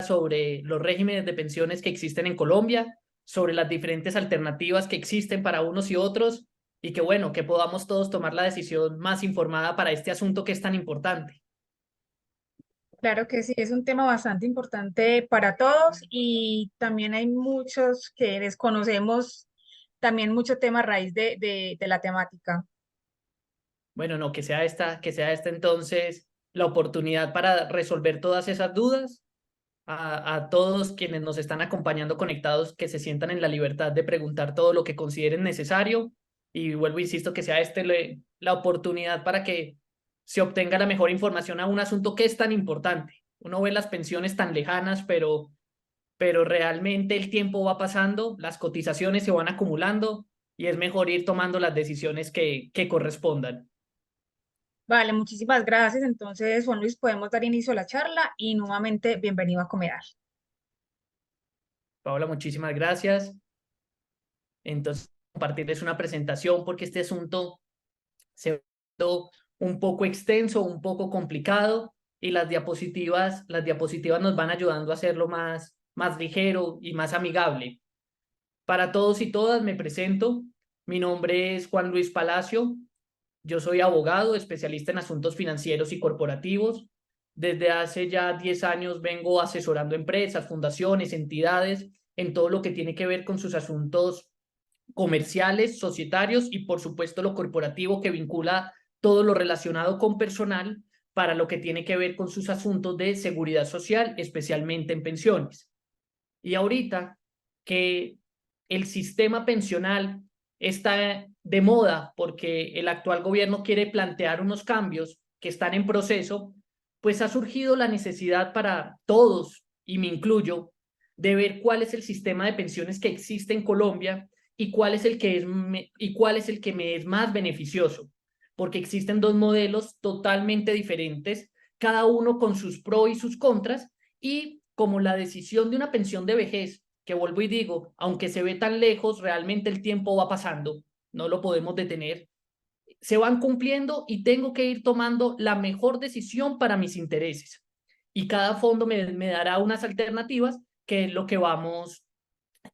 sobre los regímenes de pensiones que existen en Colombia, sobre las diferentes alternativas que existen para unos y otros, y que bueno, que podamos todos tomar la decisión más informada para este asunto que es tan importante. Claro que sí, es un tema bastante importante para todos y también hay muchos que desconocemos también mucho tema a raíz de la temática. Bueno, no, que sea esta entonces la oportunidad para resolver todas esas dudas. A todos quienes nos están acompañando conectados, que se sientan en la libertad de preguntar todo lo que consideren necesario. Y vuelvo, insisto, que sea la oportunidad para que se obtenga la mejor información a un asunto que es tan importante. Uno ve las pensiones tan lejanas, pero realmente el tiempo va pasando, las cotizaciones se van acumulando y es mejor ir tomando las decisiones que correspondan. Vale, muchísimas gracias. Entonces, Juan Luis, podemos dar inicio a la charla y nuevamente bienvenido a Comear. Paola, muchísimas gracias. Entonces, compartirles una presentación porque este asunto se ve un poco extenso, un poco complicado y las diapositivas nos van ayudando a hacerlo más ligero y más amigable. Para todos y todas me presento. Mi nombre es Juan Luis Palacio. Yo soy abogado, especialista en asuntos financieros y corporativos. Desde hace ya 10 años vengo asesorando empresas, fundaciones, entidades en todo lo que tiene que ver con sus asuntos comerciales, societarios y por supuesto lo corporativo que vincula todo lo relacionado con personal para lo que tiene que ver con sus asuntos de seguridad social, especialmente en pensiones. Y ahorita que el sistema pensional está de moda porque el actual gobierno quiere plantear unos cambios que están en proceso, pues ha surgido la necesidad para todos, y me incluyo, de ver cuál es el sistema de pensiones que existe en Colombia y cuál es el que me es más beneficioso, porque existen dos modelos totalmente diferentes, cada uno con sus pros y sus contras, y como la decisión de una pensión de vejez, que vuelvo y digo, aunque se ve tan lejos, realmente el tiempo va pasando, no lo podemos detener, se van cumpliendo y tengo que ir tomando la mejor decisión para mis intereses. Y cada fondo me dará unas alternativas que es lo que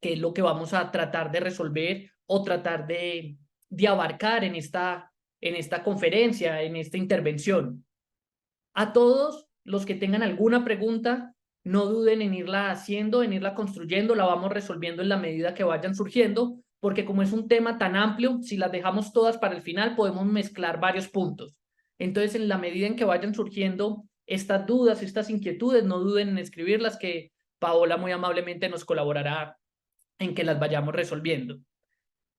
es lo que vamos a tratar de resolver o tratar de abarcar en esta conferencia, en esta intervención. A todos los que tengan alguna pregunta, no duden en irla haciendo, en irla construyendo, la vamos resolviendo en la medida que vayan surgiendo, porque como es un tema tan amplio, si las dejamos todas para el final, podemos mezclar varios puntos. Entonces, en la medida en que vayan surgiendo estas dudas, estas inquietudes, no duden en escribirlas, que Paola muy amablemente nos colaborará en que las vayamos resolviendo.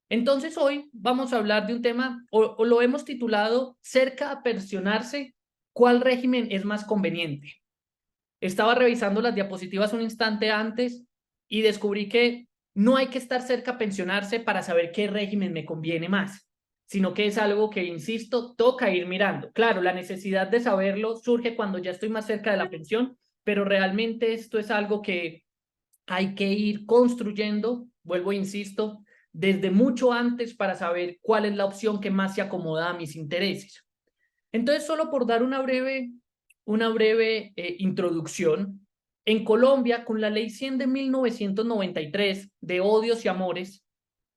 Entonces, hoy vamos a hablar de un tema, o lo hemos titulado Cerca a pensionarse, ¿cuál régimen es más conveniente? Estaba revisando las diapositivas un instante antes y descubrí que no hay que estar cerca a pensionarse para saber qué régimen me conviene más, sino que es algo que, insisto, toca ir mirando. Claro, la necesidad de saberlo surge cuando ya estoy más cerca de la pensión, pero realmente esto es algo que hay que ir construyendo, vuelvo e insisto, desde mucho antes para saber cuál es la opción que más se acomoda a mis intereses. Entonces, solo por dar una breve introducción, en Colombia, con la Ley 100 de 1993 de odios y amores,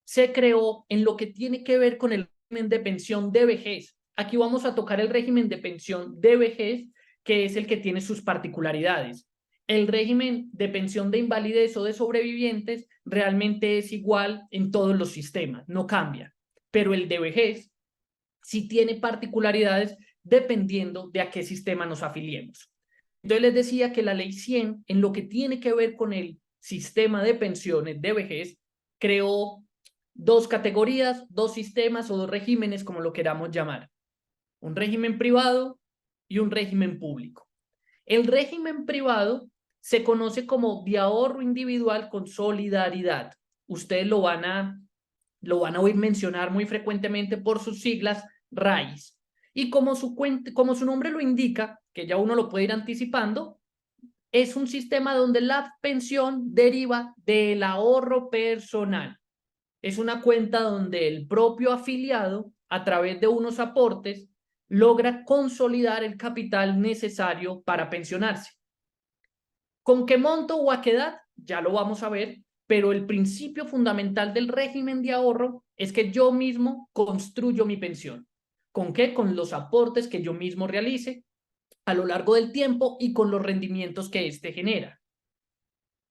se creó en lo que tiene que ver con el régimen de pensión de vejez. Aquí vamos a tocar el régimen de pensión de vejez, que es el que tiene sus particularidades. El régimen de pensión de invalidez o de sobrevivientes realmente es igual en todos los sistemas, no cambia, pero el de vejez sí tiene particularidades dependiendo de a qué sistema nos afiliemos. Entonces les decía que la ley 100, en lo que tiene que ver con el sistema de pensiones de vejez, creó dos categorías, dos sistemas o dos regímenes, como lo queramos llamar. Un régimen privado y un régimen público. El régimen privado se conoce como de ahorro individual con solidaridad. Ustedes lo van a oír mencionar muy frecuentemente por sus siglas RAIS. Y como su nombre lo indica, que ya uno lo puede ir anticipando, es un sistema donde la pensión deriva del ahorro personal. Es una cuenta donde el propio afiliado, a través de unos aportes, logra consolidar el capital necesario para pensionarse. ¿Con qué monto o a qué edad? Ya lo vamos a ver, pero el principio fundamental del régimen de ahorro es que yo mismo construyo mi pensión. ¿Con qué? Con los aportes que yo mismo realice a lo largo del tiempo y con los rendimientos que éste genera.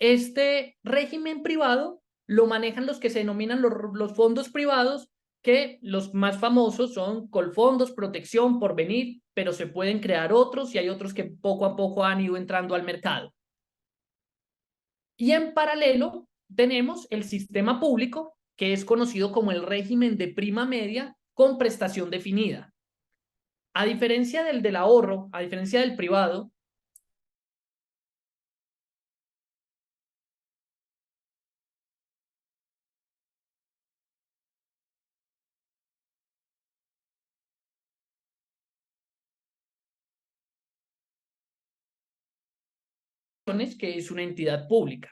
Este régimen privado lo manejan los que se denominan los fondos privados, que los más famosos son Colfondos, Protección, Porvenir, pero se pueden crear otros y hay otros que poco a poco han ido entrando al mercado. Y en paralelo tenemos el sistema público, que es conocido como el régimen de prima media con prestación definida. A diferencia del ahorro, a diferencia del privado, que es una entidad pública.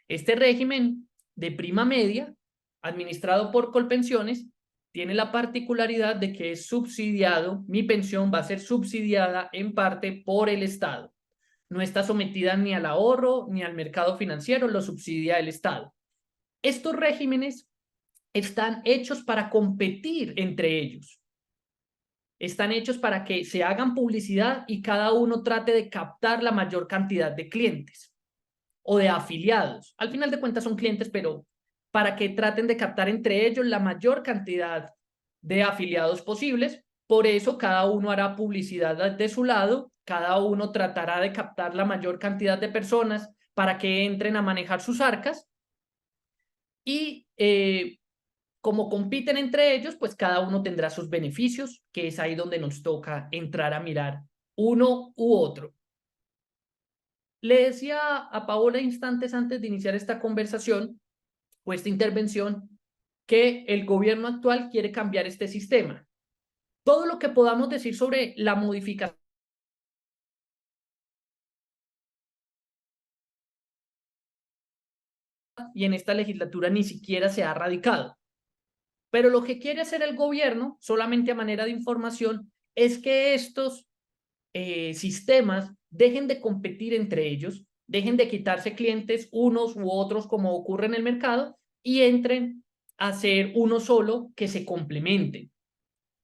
Este régimen de prima media, administrado por Colpensiones, tiene la particularidad de que es subsidiado, mi pensión va a ser subsidiada en parte por el Estado. No está sometida ni al ahorro ni al mercado financiero, lo subsidia el Estado. Estos regímenes están hechos para competir entre ellos. Están hechos para que se hagan publicidad y cada uno trate de captar la mayor cantidad de clientes o de afiliados. Al final de cuentas son clientes, pero para que traten de captar entre ellos la mayor cantidad de afiliados posibles. Por eso cada uno hará publicidad de su lado, cada uno tratará de captar la mayor cantidad de personas para que entren a manejar sus arcas y como compiten entre ellos, pues cada uno tendrá sus beneficios, que es ahí donde nos toca entrar a mirar uno u otro. Le decía a Paola instantes antes de iniciar esta conversación o esta intervención que el gobierno actual quiere cambiar este sistema. Todo lo que podamos decir sobre la modificación y en esta legislatura ni siquiera se ha radicado. Pero lo que quiere hacer el gobierno, solamente a manera de información, es que estos sistemas dejen de competir entre ellos, dejen de quitarse clientes unos u otros como ocurre en el mercado y entren a ser uno solo que se complementen.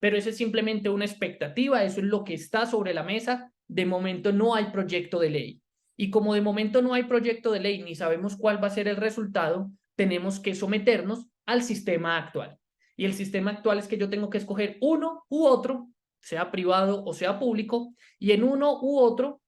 Pero eso es simplemente una expectativa, eso es lo que está sobre la mesa. De momento no hay proyecto de ley. Y como de momento no hay proyecto de ley ni sabemos cuál va a ser el resultado, tenemos que someternos al sistema actual. Y el sistema actual es que yo tengo que escoger uno u otro, sea privado o sea público, y en uno u otro,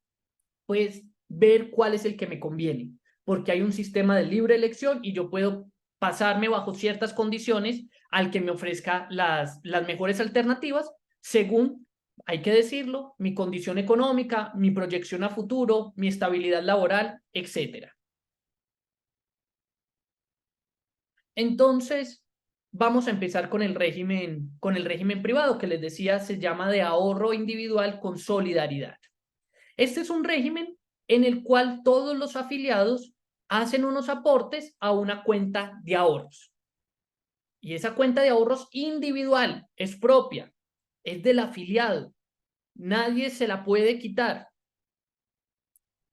pues ver cuál es el que me conviene. Porque hay un sistema de libre elección y yo puedo pasarme bajo ciertas condiciones al que me ofrezca las mejores alternativas según, hay que decirlo, mi condición económica, mi proyección a futuro, mi estabilidad laboral, etc. Entonces, vamos a empezar con el régimen privado, que les decía se llama de ahorro individual con solidaridad. Este es un régimen en el cual todos los afiliados hacen unos aportes a una cuenta de ahorros. Y esa cuenta de ahorros individual es propia, es del afiliado. Nadie se la puede quitar.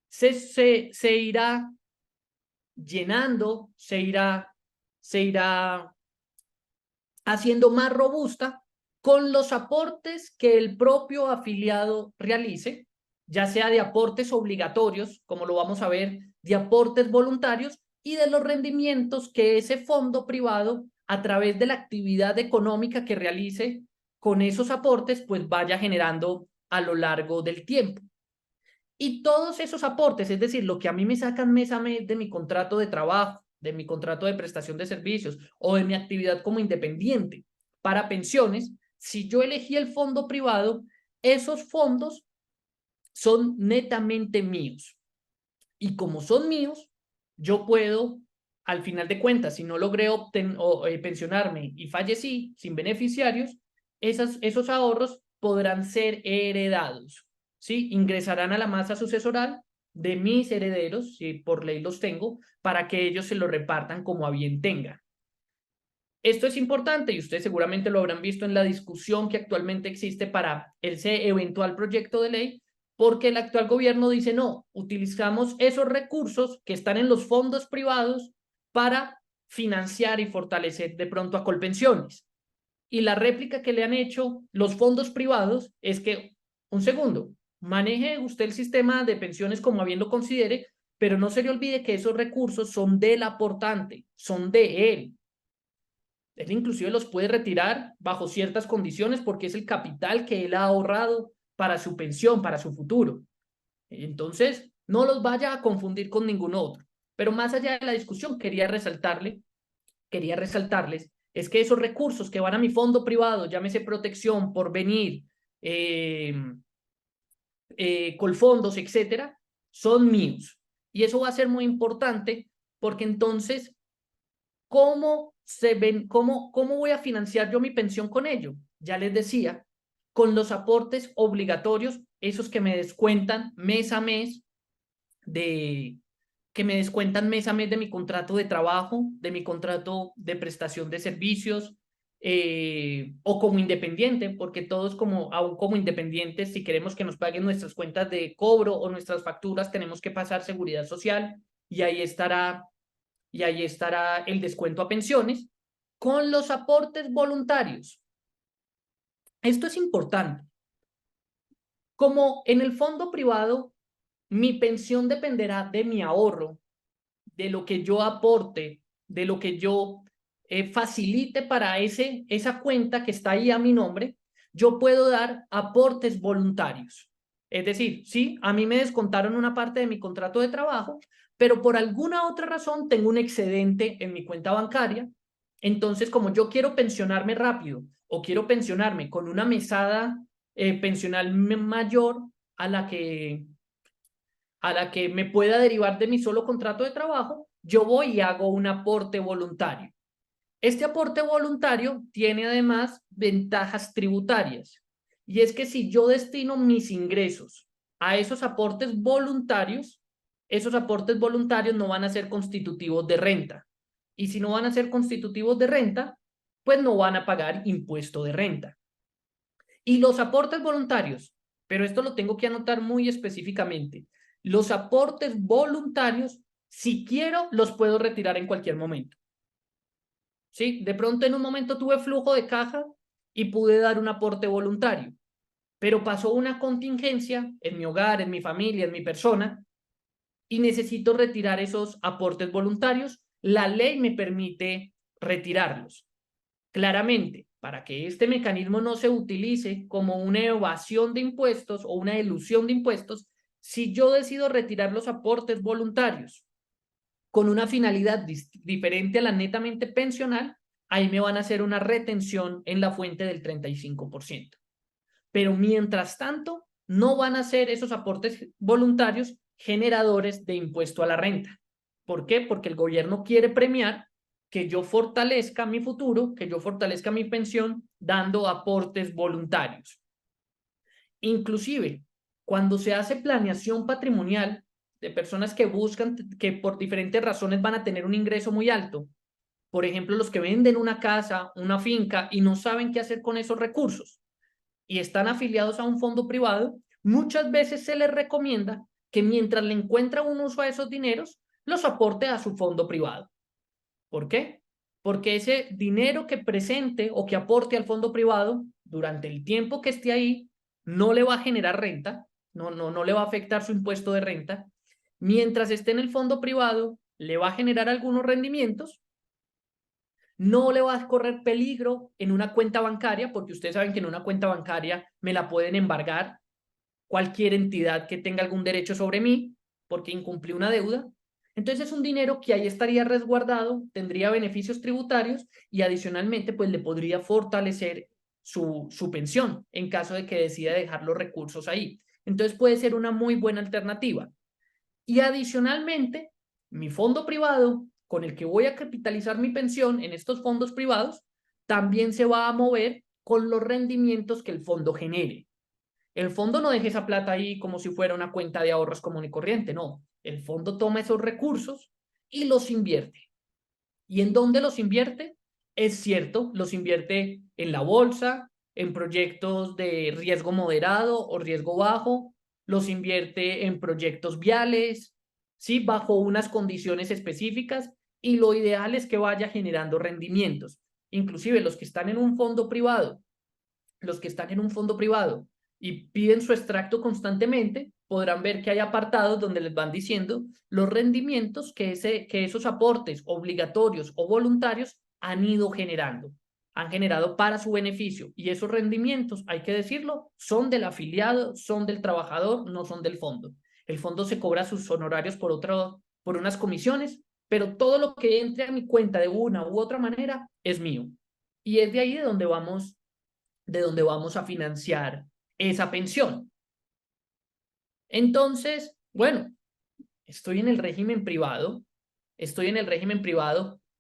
Se irá llenando, se irá haciendo más robusta con los aportes que el propio afiliado realice, ya sea de aportes obligatorios, como lo vamos a ver, de aportes voluntarios y de los rendimientos que ese fondo privado, a través de la actividad económica que realice con esos aportes, pues vaya generando a lo largo del tiempo. Y todos esos aportes, es decir, lo que a mí me sacan mes a mes de mi contrato de trabajo, de mi contrato de prestación de servicios o de mi actividad como independiente para pensiones, si yo elegí el fondo privado, esos fondos son netamente míos. Y como son míos, yo puedo, al final de cuentas, si no logré pensionarme y fallecí sin beneficiarios, esos ahorros podrán ser heredados. ¿Sí? Ingresarán a la masa sucesoral de mis herederos, si por ley los tengo, para que ellos se lo repartan como a bien tengan. Esto es importante y ustedes seguramente lo habrán visto en la discusión que actualmente existe para ese eventual proyecto de ley, porque el actual gobierno dice no, utilizamos esos recursos que están en los fondos privados para financiar y fortalecer de pronto a Colpensiones. Y la réplica que le han hecho los fondos privados es que, un segundo, maneje usted el sistema de pensiones como bien lo considere, pero no se le olvide que esos recursos son del aportante, son de él. Él inclusive los puede retirar bajo ciertas condiciones porque es el capital que él ha ahorrado para su pensión, para su futuro. Entonces, no los vaya a confundir con ningún otro. Pero más allá de la discusión, quería resaltarles, es que esos recursos que van a mi fondo privado, llámese Protección, Porvenir, eh, Colfondos, etcétera, son míos. Y eso va a ser muy importante porque entonces, ¿cómo voy a financiar yo mi pensión con ello? Ya les decía, con los aportes obligatorios, esos que me descuentan mes a mes de, que me descuentan mes a mes de mi contrato de trabajo, de mi contrato de prestación de servicios, o como independiente, porque todos aún como independientes, si queremos que nos paguen nuestras cuentas de cobro o nuestras facturas, tenemos que pasar seguridad social y y ahí estará el descuento a pensiones con los aportes voluntarios. Esto es importante. Como en el fondo privado, mi pensión dependerá de mi ahorro, de lo que yo aporte, de lo que yo facilite para esa cuenta que está ahí a mi nombre, yo puedo dar aportes voluntarios. Es decir, sí, a mí me descontaron una parte de mi contrato de trabajo, pero por alguna otra razón tengo un excedente en mi cuenta bancaria. Entonces, como yo quiero pensionarme rápido o quiero pensionarme con una mesada pensional mayor a la que me pueda derivar de mi solo contrato de trabajo, yo voy y hago un aporte voluntario. Este aporte voluntario tiene además ventajas tributarias. Y es que si yo destino mis ingresos a esos aportes voluntarios no van a ser constitutivos de renta. Y si no van a ser constitutivos de renta, pues no van a pagar impuesto de renta. Y los aportes voluntarios, pero esto lo tengo que anotar muy específicamente. Los aportes voluntarios, si quiero, los puedo retirar en cualquier momento. ¿Sí? De pronto en un momento tuve flujo de caja y pude dar un aporte voluntario, pero pasó una contingencia en mi hogar, en mi familia, en mi persona, y necesito retirar esos aportes voluntarios. La ley me permite retirarlos. Claramente, para que este mecanismo no se utilice como una evasión de impuestos o una elusión de impuestos, si yo decido retirar los aportes voluntarios con una finalidad diferente a la netamente pensional, ahí me van a hacer una retención en la fuente del 35%. Pero mientras tanto, no van a ser esos aportes voluntarios generadores de impuesto a la renta. ¿Por qué? Porque el gobierno quiere premiar que yo fortalezca mi futuro, que yo fortalezca mi pensión dando aportes voluntarios. Inclusive, cuando se hace planeación patrimonial de personas que buscan, que por diferentes razones van a tener un ingreso muy alto, por ejemplo, los que venden una casa, una finca y no saben qué hacer con esos recursos y están afiliados a un fondo privado, muchas veces se les recomienda que mientras le encuentra un uso a esos dineros, los aporte a su fondo privado. ¿Por qué? Porque ese dinero que presente o que aporte al fondo privado durante el tiempo que esté ahí no le va a generar renta, no le va a afectar su impuesto de renta. Mientras esté en el fondo privado, le va a generar algunos rendimientos, no le va a correr peligro en una cuenta bancaria, porque ustedes saben que en una cuenta bancaria me la pueden embargar cualquier entidad que tenga algún derecho sobre mí porque incumplí una deuda. Entonces es un dinero que ahí estaría resguardado, tendría beneficios tributarios y adicionalmente pues le podría fortalecer su pensión en caso de que decida dejar los recursos ahí. Entonces puede ser una muy buena alternativa. Y adicionalmente, mi fondo privado con el que voy a capitalizar mi pensión en estos fondos privados también se va a mover con los rendimientos que el fondo genere. El fondo no deja esa plata ahí como si fuera una cuenta de ahorros común y corriente, no. El fondo toma esos recursos y los invierte. ¿Y en dónde los invierte? Es cierto, los invierte en la bolsa, en proyectos de riesgo moderado o riesgo bajo, los invierte en proyectos viales, ¿sí? Bajo unas condiciones específicas, y lo ideal es que vaya generando rendimientos. Inclusive los que están en un fondo privado, y piden su extracto constantemente, podrán ver que hay apartados donde les van diciendo los rendimientos que esos aportes obligatorios o voluntarios han ido generando, han generado para su beneficio. Y esos rendimientos, hay que decirlo, son del afiliado, son del trabajador, no son del fondo. El fondo se cobra sus honorarios por unas comisiones, pero todo lo que entre a mi cuenta de una u otra manera es mío. Y es de ahí de donde vamos a financiar esa pensión. Entonces, bueno, estoy en el régimen privado,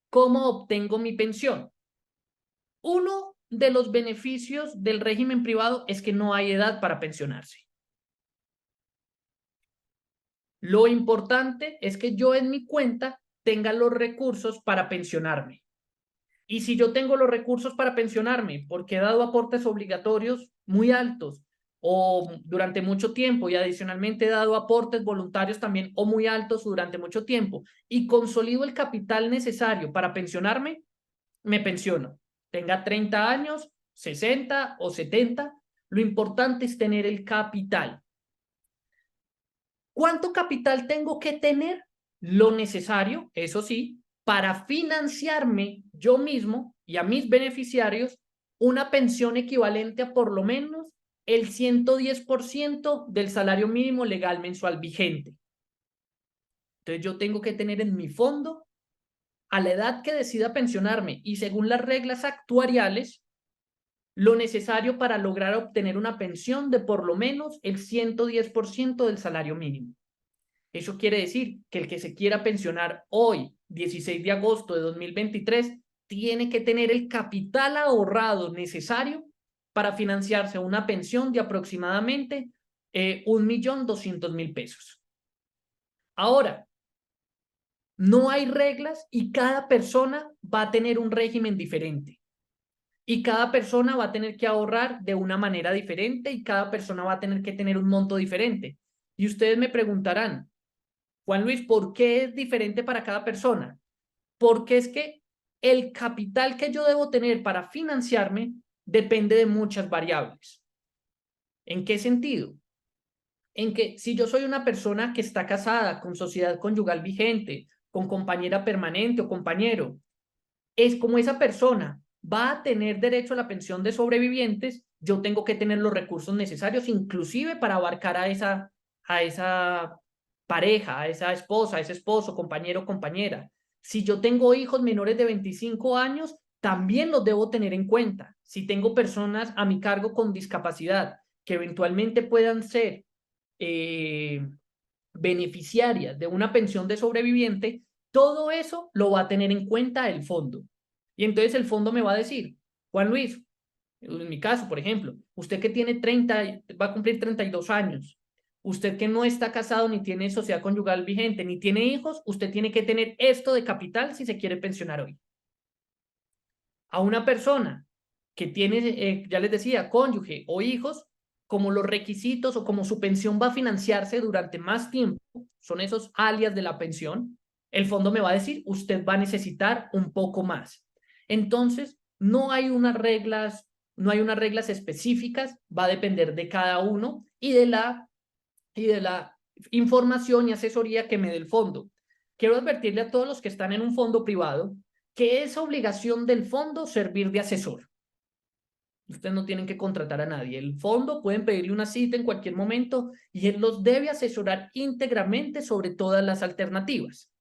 ¿cómo obtengo mi pensión? Uno de los beneficios del régimen privado es que no hay edad para pensionarse. Lo importante es que yo en mi cuenta tenga los recursos para pensionarme. Y si yo tengo los recursos para pensionarme porque he dado aportes obligatorios muy altos o durante mucho tiempo, y adicionalmente he dado aportes voluntarios también o muy altos durante mucho tiempo, y consolido el capital necesario para pensionarme, me pensiono. Tenga 30 años, 60 o 70, lo importante es tener el capital. ¿Cuánto capital tengo que tener? Lo necesario, eso sí, para financiarme yo mismo y a mis beneficiarios una pensión equivalente a por lo menos el 110% del salario mínimo legal mensual vigente. Entonces yo tengo que tener en mi fondo, a la edad que decida pensionarme y según las reglas actuariales, lo necesario para lograr obtener una pensión de por lo menos el 110% del salario mínimo. Eso quiere decir que el que se quiera pensionar hoy, 16 de agosto de 2023, tiene que tener el capital ahorrado necesario para financiarse una pensión de aproximadamente 1.200.000 pesos. Ahora, no hay reglas y cada persona va a tener un régimen diferente. Y cada persona va a tener que ahorrar de una manera diferente y cada persona va a tener que tener un monto diferente. Y ustedes me preguntarán, Juan Luis, ¿por qué es diferente para cada persona? Porque es que el capital que yo debo tener para financiarme depende de muchas variables. ¿En qué sentido? En que si yo soy una persona que está casada con sociedad conyugal vigente, con compañera permanente o compañero, es como esa persona va a tener derecho a la pensión de sobrevivientes, yo tengo que tener los recursos necesarios, inclusive para abarcar a esa pareja, a esa esposa, a ese esposo, compañero, compañera. Si yo tengo hijos menores de 25 años, también los debo tener en cuenta. Si tengo personas a mi cargo con discapacidad que eventualmente puedan ser beneficiarias de una pensión de sobreviviente, todo eso lo va a tener en cuenta el fondo. Y entonces el fondo me va a decir, Juan Luis, en mi caso, por ejemplo, usted que tiene 30, va a cumplir 32 años, usted que no está casado ni tiene sociedad conyugal vigente, ni tiene hijos, usted tiene que tener esto de capital si se quiere pensionar hoy. A una persona que tiene, ya les decía, cónyuge o hijos, como los requisitos o como su pensión va a financiarse durante más tiempo, son esos alias de la pensión, el fondo me va a decir, usted va a necesitar un poco más. Entonces, no hay unas reglas específicas, va a depender de cada uno y de la información y asesoría que me dé el fondo. Quiero advertirle a todos los que están en un fondo privado que es obligación del fondo servir de asesor. Ustedes no tienen que contratar a nadie. El fondo pueden pedirle una cita en cualquier momento y él los debe asesorar íntegramente sobre todas las alternativas.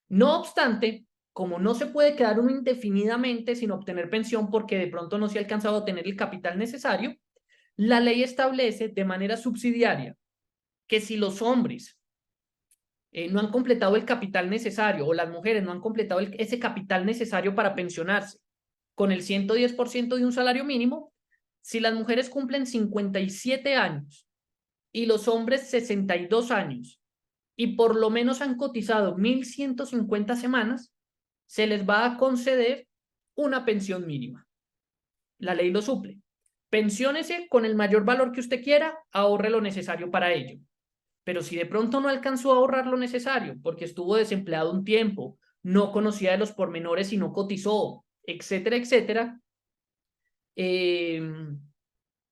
No obstante, como no se puede quedar uno indefinidamente sin obtener pensión porque de pronto no se ha alcanzado a tener el capital necesario, la ley establece de manera subsidiaria que si los hombres no han completado el capital necesario o las mujeres no han completado ese capital necesario para pensionarse con el 110% de un salario mínimo, si las mujeres cumplen 57 años y los hombres 62 años y por lo menos han cotizado 1.150 semanas, se les va a conceder una pensión mínima. La ley lo suple. pensiónese con el mayor valor que usted quiera, ahorre lo necesario para ello. Pero si de pronto no alcanzó a ahorrar lo necesario porque estuvo desempleado un tiempo, no conocía de los pormenores y no cotizó, etcétera, etcétera, eh,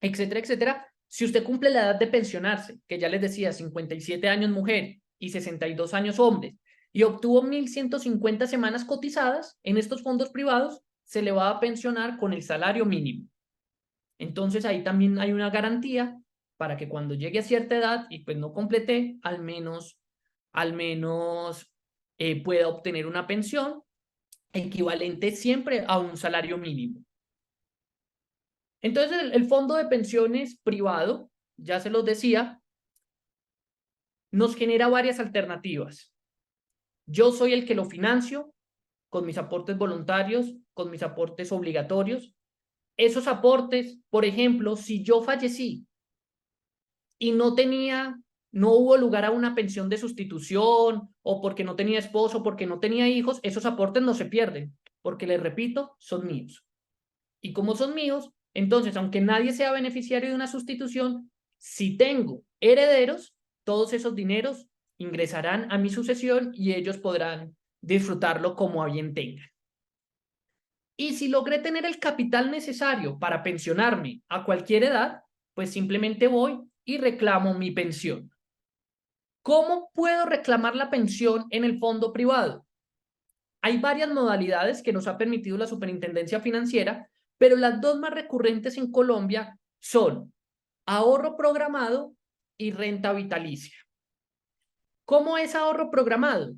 etcétera, etcétera, si usted cumple la edad de pensionarse, que ya les decía, 57 años mujer y 62 años hombre, y obtuvo 1.150 semanas cotizadas en estos fondos privados, se le va a pensionar con el salario mínimo. Entonces ahí también hay una garantía para que cuando llegue a cierta edad y pues no complete, al menos pueda obtener una pensión equivalente siempre a un salario mínimo. Entonces el fondo de pensiones privado, ya se los decía, nos genera varias alternativas. Yo soy el que lo financio con mis aportes voluntarios, con mis aportes obligatorios. Esos aportes, por ejemplo, si yo fallecí y no hubo lugar a una pensión de sustitución o porque no tenía esposo, porque no tenía hijos, esos aportes no se pierden, porque les repito, son míos. Y como son míos, entonces, aunque nadie sea beneficiario de una sustitución, si tengo herederos, todos esos dineros ingresarán a mi sucesión y ellos podrán disfrutarlo como a bien tengan. Y si logré tener el capital necesario para pensionarme a cualquier edad, pues simplemente voy y reclamo mi pensión. ¿Cómo puedo reclamar la pensión en el fondo privado? Hay varias modalidades que nos ha permitido la Superintendencia Financiera, pero las dos más recurrentes en Colombia son ahorro programado y renta vitalicia. ¿Cómo es ahorro programado?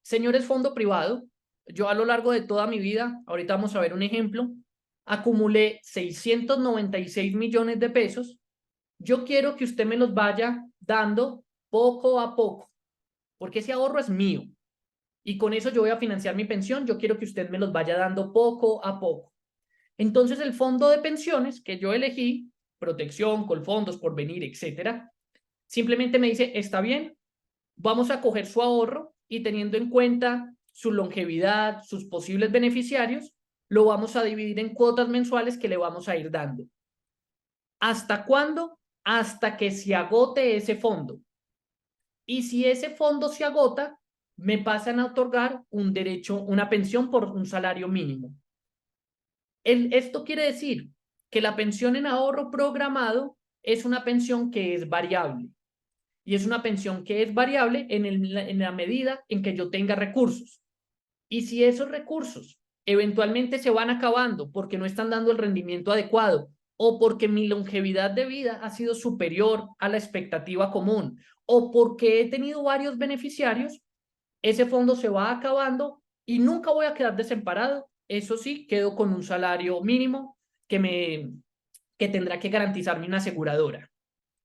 Señores fondo privado, yo a lo largo de toda mi vida, ahorita vamos a ver un ejemplo, acumulé 696 millones de pesos. Yo quiero que usted me los vaya dando poco a poco, porque ese ahorro es mío. Y con eso yo voy a financiar mi pensión. Yo quiero que usted me los vaya dando poco a poco. Entonces, el fondo de pensiones que yo elegí, Protección, Colfondos, Porvenir, etcétera, simplemente me dice, está bien, vamos a coger su ahorro y teniendo en cuenta su longevidad, sus posibles beneficiarios, lo vamos a dividir en cuotas mensuales que le vamos a ir dando. ¿Hasta cuándo? Hasta que se agote ese fondo. Y si ese fondo se agota, me pasan a otorgar un derecho, una pensión por un salario mínimo. Esto quiere decir que la pensión en ahorro programado es una pensión que es variable. Y es una pensión que es variable en la medida en que yo tenga recursos. Y si esos recursos eventualmente se van acabando porque no están dando el rendimiento adecuado o porque mi longevidad de vida ha sido superior a la expectativa común o porque he tenido varios beneficiarios, ese fondo se va acabando y nunca voy a quedar desamparado. Eso sí, quedo con un salario mínimo que tendrá que garantizarme una aseguradora.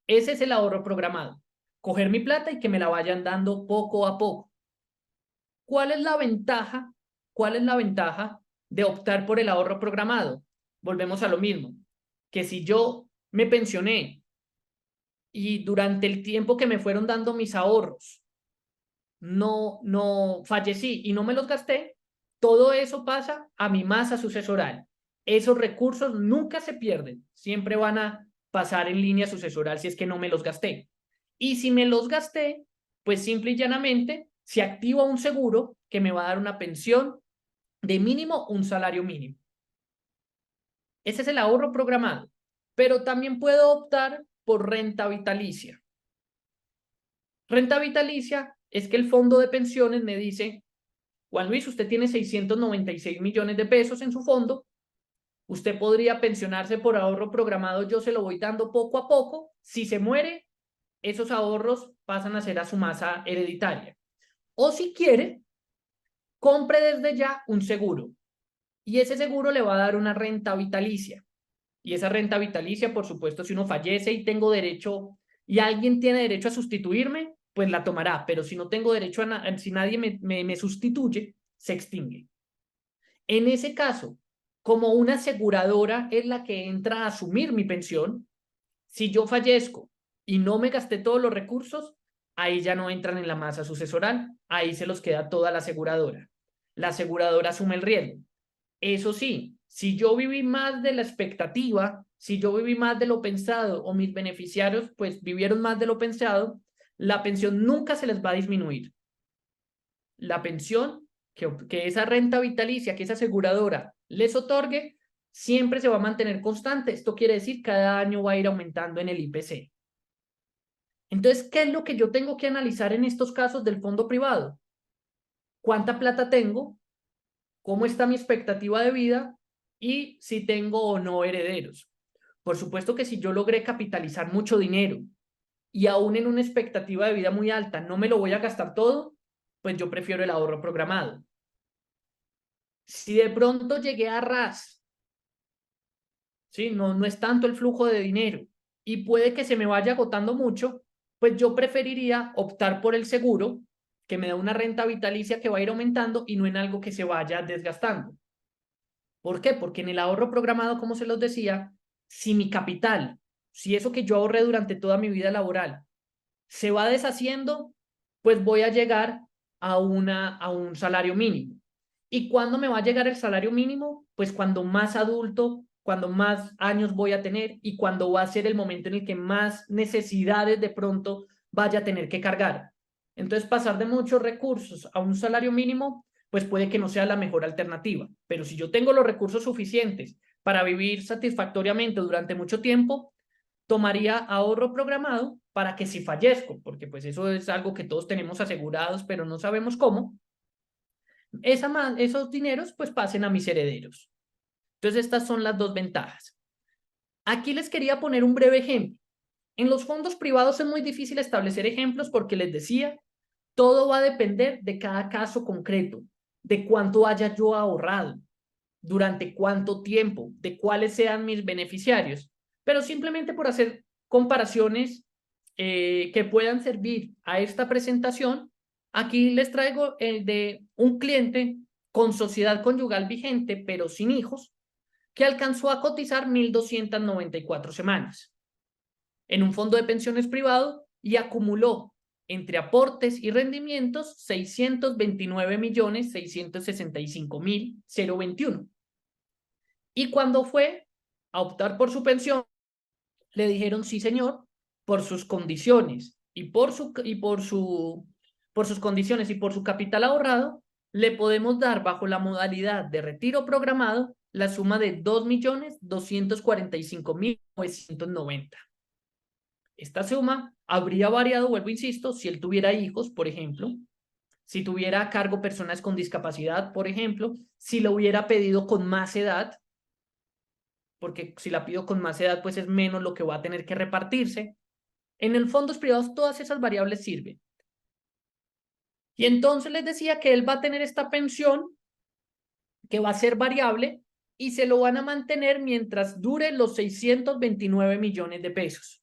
Ese es el ahorro programado. Coger mi plata y que me la vayan dando poco a poco. ¿Cuál es la ventaja? ¿Cuál es la ventaja de optar por el ahorro programado? Volvemos a lo mismo, que si yo me pensioné y durante el tiempo que me fueron dando mis ahorros, no fallecí y no me los gasté, todo eso pasa a mi masa sucesoral. Esos recursos nunca se pierden, siempre van a pasar en línea sucesoral si es que no me los gasté. Y si me los gasté, pues simple y llanamente se activa un seguro que me va a dar una pensión de mínimo un salario mínimo. Ese es el ahorro programado, pero también puedo optar por renta vitalicia. Renta vitalicia es que el fondo de pensiones me dice, Juan Luis, usted tiene 696 millones de pesos en su fondo, usted podría pensionarse por ahorro programado, yo se lo voy dando poco a poco, si se muere, esos ahorros pasan a ser a su masa hereditaria. O si quiere, compre desde ya un seguro y ese seguro le va a dar una renta vitalicia. Y esa renta vitalicia, por supuesto, si uno fallece y tengo derecho y alguien tiene derecho a sustituirme, pues la tomará, pero si no tengo derecho si nadie me sustituye, se extingue. En ese caso, como una aseguradora es la que entra a asumir mi pensión, si yo fallezco y no me gasté todos los recursos, ahí ya no entran en la masa sucesoral, ahí se los queda toda la aseguradora. La aseguradora asume el riesgo. Eso sí, Si yo viví más de la expectativa, si yo viví más de lo pensado o mis beneficiarios pues vivieron más de lo pensado, la pensión nunca se les va a disminuir. La pensión que esa renta vitalicia, que esa aseguradora les otorgue, siempre se va a mantener constante. Esto quiere decir cada año va a ir aumentando en el IPC. Entonces, ¿qué es lo que yo tengo que analizar en estos casos del fondo privado? ¿Cuánta plata tengo? ¿Cómo está mi expectativa de vida? Y si tengo o no herederos. Por supuesto que si yo logré capitalizar mucho dinero y aún en una expectativa de vida muy alta no me lo voy a gastar todo, pues yo prefiero el ahorro programado. Si de pronto llegué a ras, ¿sí? No es tanto el flujo de dinero y puede que se me vaya agotando mucho, pues yo preferiría optar por el seguro que me da una renta vitalicia que va a ir aumentando y no en algo que se vaya desgastando. ¿Por qué? Porque en el ahorro programado, como se los decía, si mi capital, si eso que yo ahorré durante toda mi vida laboral se va deshaciendo, pues voy a llegar a un salario mínimo. ¿Y cuándo me va a llegar el salario mínimo? Pues cuando más adulto, cuando más años voy a tener y cuando va a ser el momento en el que más necesidades de pronto vaya a tener que cargar. Entonces, pasar de muchos recursos a un salario mínimo, pues puede que no sea la mejor alternativa. Pero si yo tengo los recursos suficientes para vivir satisfactoriamente durante mucho tiempo, tomaría ahorro programado para que si fallezco, porque pues eso es algo que todos tenemos asegurados, pero no sabemos cómo, esos dineros pues pasen a mis herederos. Entonces estas son las dos ventajas. Aquí les quería poner un breve ejemplo. En los fondos privados es muy difícil establecer ejemplos porque les decía, todo va a depender de cada caso concreto, de cuánto haya yo ahorrado, durante cuánto tiempo, de cuáles sean mis beneficiarios, pero simplemente por hacer comparaciones que puedan servir a esta presentación, aquí les traigo el de un cliente con sociedad conyugal vigente, pero sin hijos, que alcanzó a cotizar 1.294 semanas en un fondo de pensiones privado y acumuló entre aportes y rendimientos 629.665.021. Y cuando fue a optar por su pensión, le dijeron sí, señor, por sus condiciones por sus condiciones y por su capital ahorrado, le podemos dar bajo la modalidad de retiro programado la suma de 2.245.990. Esta suma habría variado, vuelvo, insisto, si él tuviera hijos, por ejemplo, si tuviera a cargo personas con discapacidad, por ejemplo, si lo hubiera pedido con más edad, porque si la pido con más edad, pues es menos lo que va a tener que repartirse. En el fondos privados todas esas variables sirven. Y entonces les decía que él va a tener esta pensión que va a ser variable y se lo van a mantener mientras dure los 629 millones de pesos.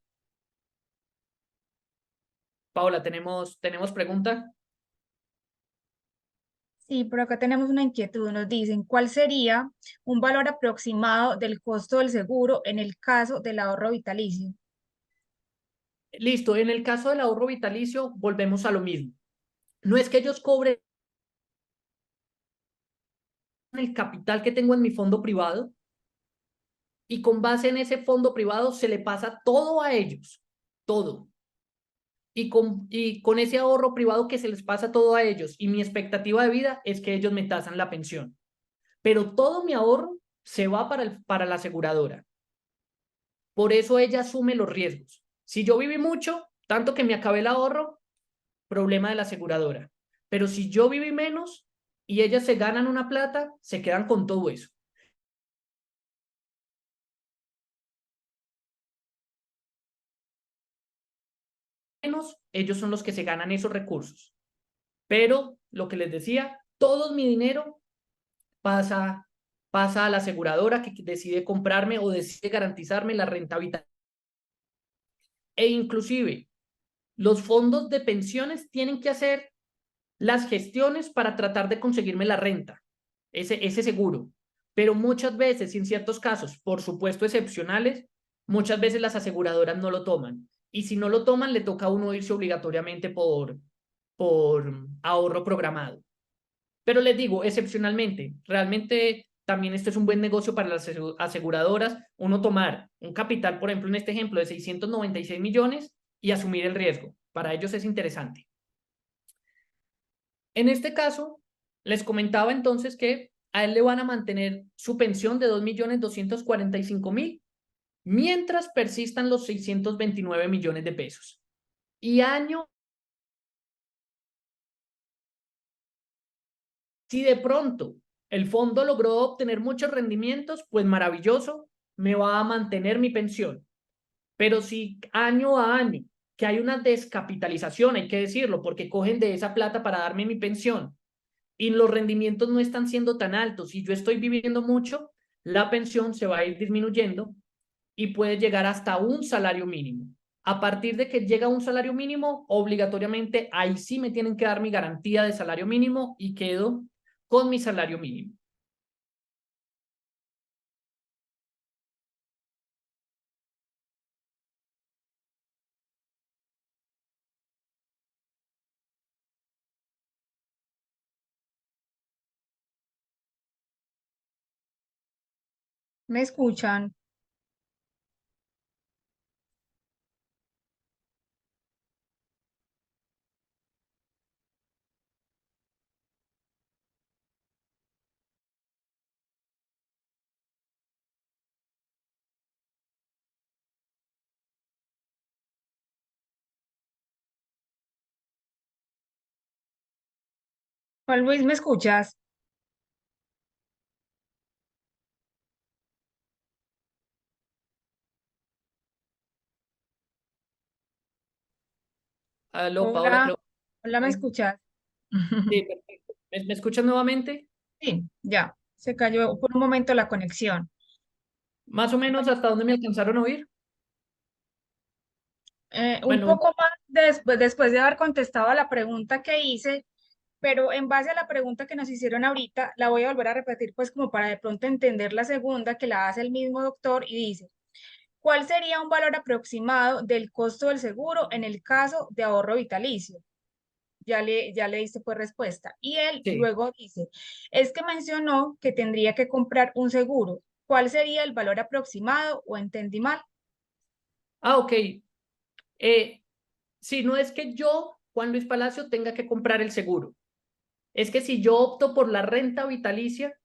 Paola, ¿tenemos pregunta? Sí, pero acá tenemos una inquietud. Nos dicen, ¿cuál sería un valor aproximado del costo del seguro en el caso del ahorro vitalicio? Listo, en el caso del ahorro vitalicio volvemos a lo mismo. No es que ellos cobren el capital que tengo en mi fondo privado y con base en ese fondo privado se le pasa todo a ellos, todo. Y con ese ahorro privado que se les pasa todo a ellos y mi expectativa de vida es que ellos me tasan la pensión. Pero todo mi ahorro se va para la aseguradora. Por eso ella asume los riesgos. Si yo viví mucho, tanto que me acabé el ahorro, problema de la aseguradora. Pero si yo viví menos y ellas se ganan una plata, se quedan con todo eso. Menos, ellos son los que se ganan esos recursos. Pero lo que les decía, todo mi dinero pasa a la aseguradora que decide comprarme o decide garantizarme la rentabilidad. E inclusive los fondos de pensiones tienen que hacer las gestiones para tratar de conseguirme la renta, ese seguro. Pero muchas veces, en ciertos casos, por supuesto excepcionales, muchas veces las aseguradoras no lo toman. Y si no lo toman, le toca a uno irse obligatoriamente por ahorro programado. Pero les digo, excepcionalmente, realmente también esto es un buen negocio para las aseguradoras, uno tomar un capital, por ejemplo, en este ejemplo de 696 millones y asumir el riesgo. Para ellos es interesante. En este caso, les comentaba entonces que a él le van a mantener su pensión de 2.245.000 mientras persistan los 629 millones de pesos. Y año, si de pronto el fondo logró obtener muchos rendimientos, pues maravilloso, me va a mantener mi pensión. Pero si año a año, que hay una descapitalización, hay que decirlo, porque cogen de esa plata para darme mi pensión y los rendimientos no están siendo tan altos y yo estoy viviendo mucho, la pensión se va a ir disminuyendo y puede llegar hasta un salario mínimo. A partir de que llega a un salario mínimo, obligatoriamente ahí sí me tienen que dar mi garantía de salario mínimo y quedo con mi salario mínimo. ¿Me escuchan? Juan Luis, ¿me escuchas? Aló, Paola, Hola, creo. hola, ¿me Sí, escuchas? perfecto. ¿Me escuchas nuevamente? Sí, ya, se cayó por un momento la conexión. Más o menos hasta dónde me alcanzaron a oír. Un Bueno, poco más después de haber contestado a la pregunta que hice, pero en base a la pregunta que nos hicieron ahorita, la voy a volver a repetir, pues como para de pronto entender la segunda que la hace el mismo doctor y dice, ¿cuál sería un valor aproximado del costo del seguro en el caso de ahorro vitalicio? Ya le diste pues respuesta. Y él sí. luego dice, es que mencionó que tendría que comprar un seguro. ¿Cuál sería el valor aproximado o entendí mal? Ok. Si no es que yo, Juan Luis Palacio, tenga que comprar el seguro. Es que si yo opto por la renta vitalicia,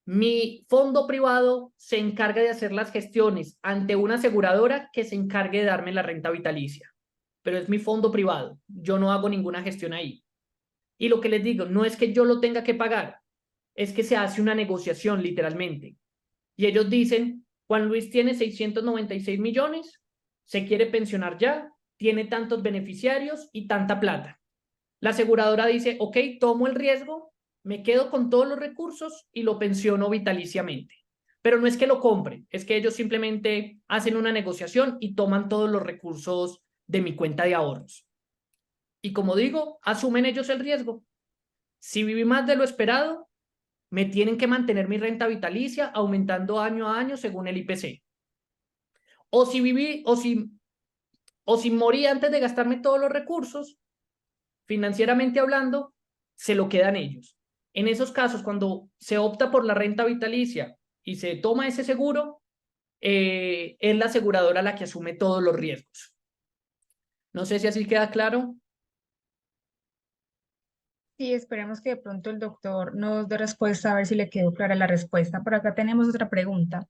mi fondo privado se encarga de hacer las gestiones ante una aseguradora que se encargue de darme la renta vitalicia. Pero es mi fondo privado. Yo no hago ninguna gestión ahí. Y lo que les digo, no es que yo lo tenga que pagar, es que se hace una negociación literalmente. Y ellos dicen, Juan Luis tiene 696 millones, se quiere pensionar ya, tiene tantos beneficiarios y tanta plata. La aseguradora dice, ok, tomo el riesgo, me quedo con todos los recursos y lo pensiono vitaliciamente. Pero no es que lo compren, es que ellos simplemente hacen una negociación y toman todos los recursos de mi cuenta de ahorros. Y como digo, asumen ellos el riesgo. Si viví más de lo esperado, me tienen que mantener mi renta vitalicia aumentando año a año según el IPC. O si viví, o si morí antes de gastarme todos los recursos, financieramente hablando, se lo quedan ellos. En esos casos, cuando se opta por la renta vitalicia y se toma ese seguro, es la aseguradora la que asume todos los riesgos. No sé si así queda claro. Sí, esperemos que de pronto el doctor nos dé respuesta, a ver si le quedó clara la respuesta. Por acá tenemos otra pregunta.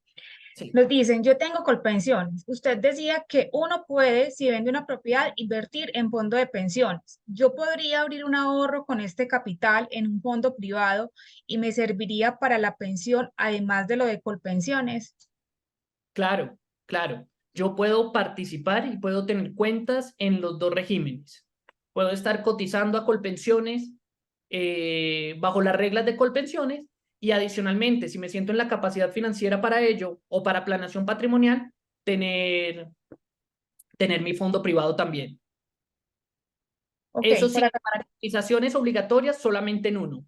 Sí, Nos dicen, yo tengo colpensiones. Usted decía que uno puede, si vende una propiedad, invertir en fondo de pensiones. Yo podría abrir un ahorro con este capital en un fondo privado y me serviría para la pensión, además de lo de colpensiones. claro, claro. Yo puedo participar y puedo tener cuentas en los dos regímenes. Puedo estar cotizando a Colpensiones bajo las reglas de Colpensiones y adicionalmente, si me siento en la capacidad financiera para ello o para planeación patrimonial, tener, tener mi fondo privado también. Ok, Eso por sí, acá, para cotizaciones obligatorias solamente en uno,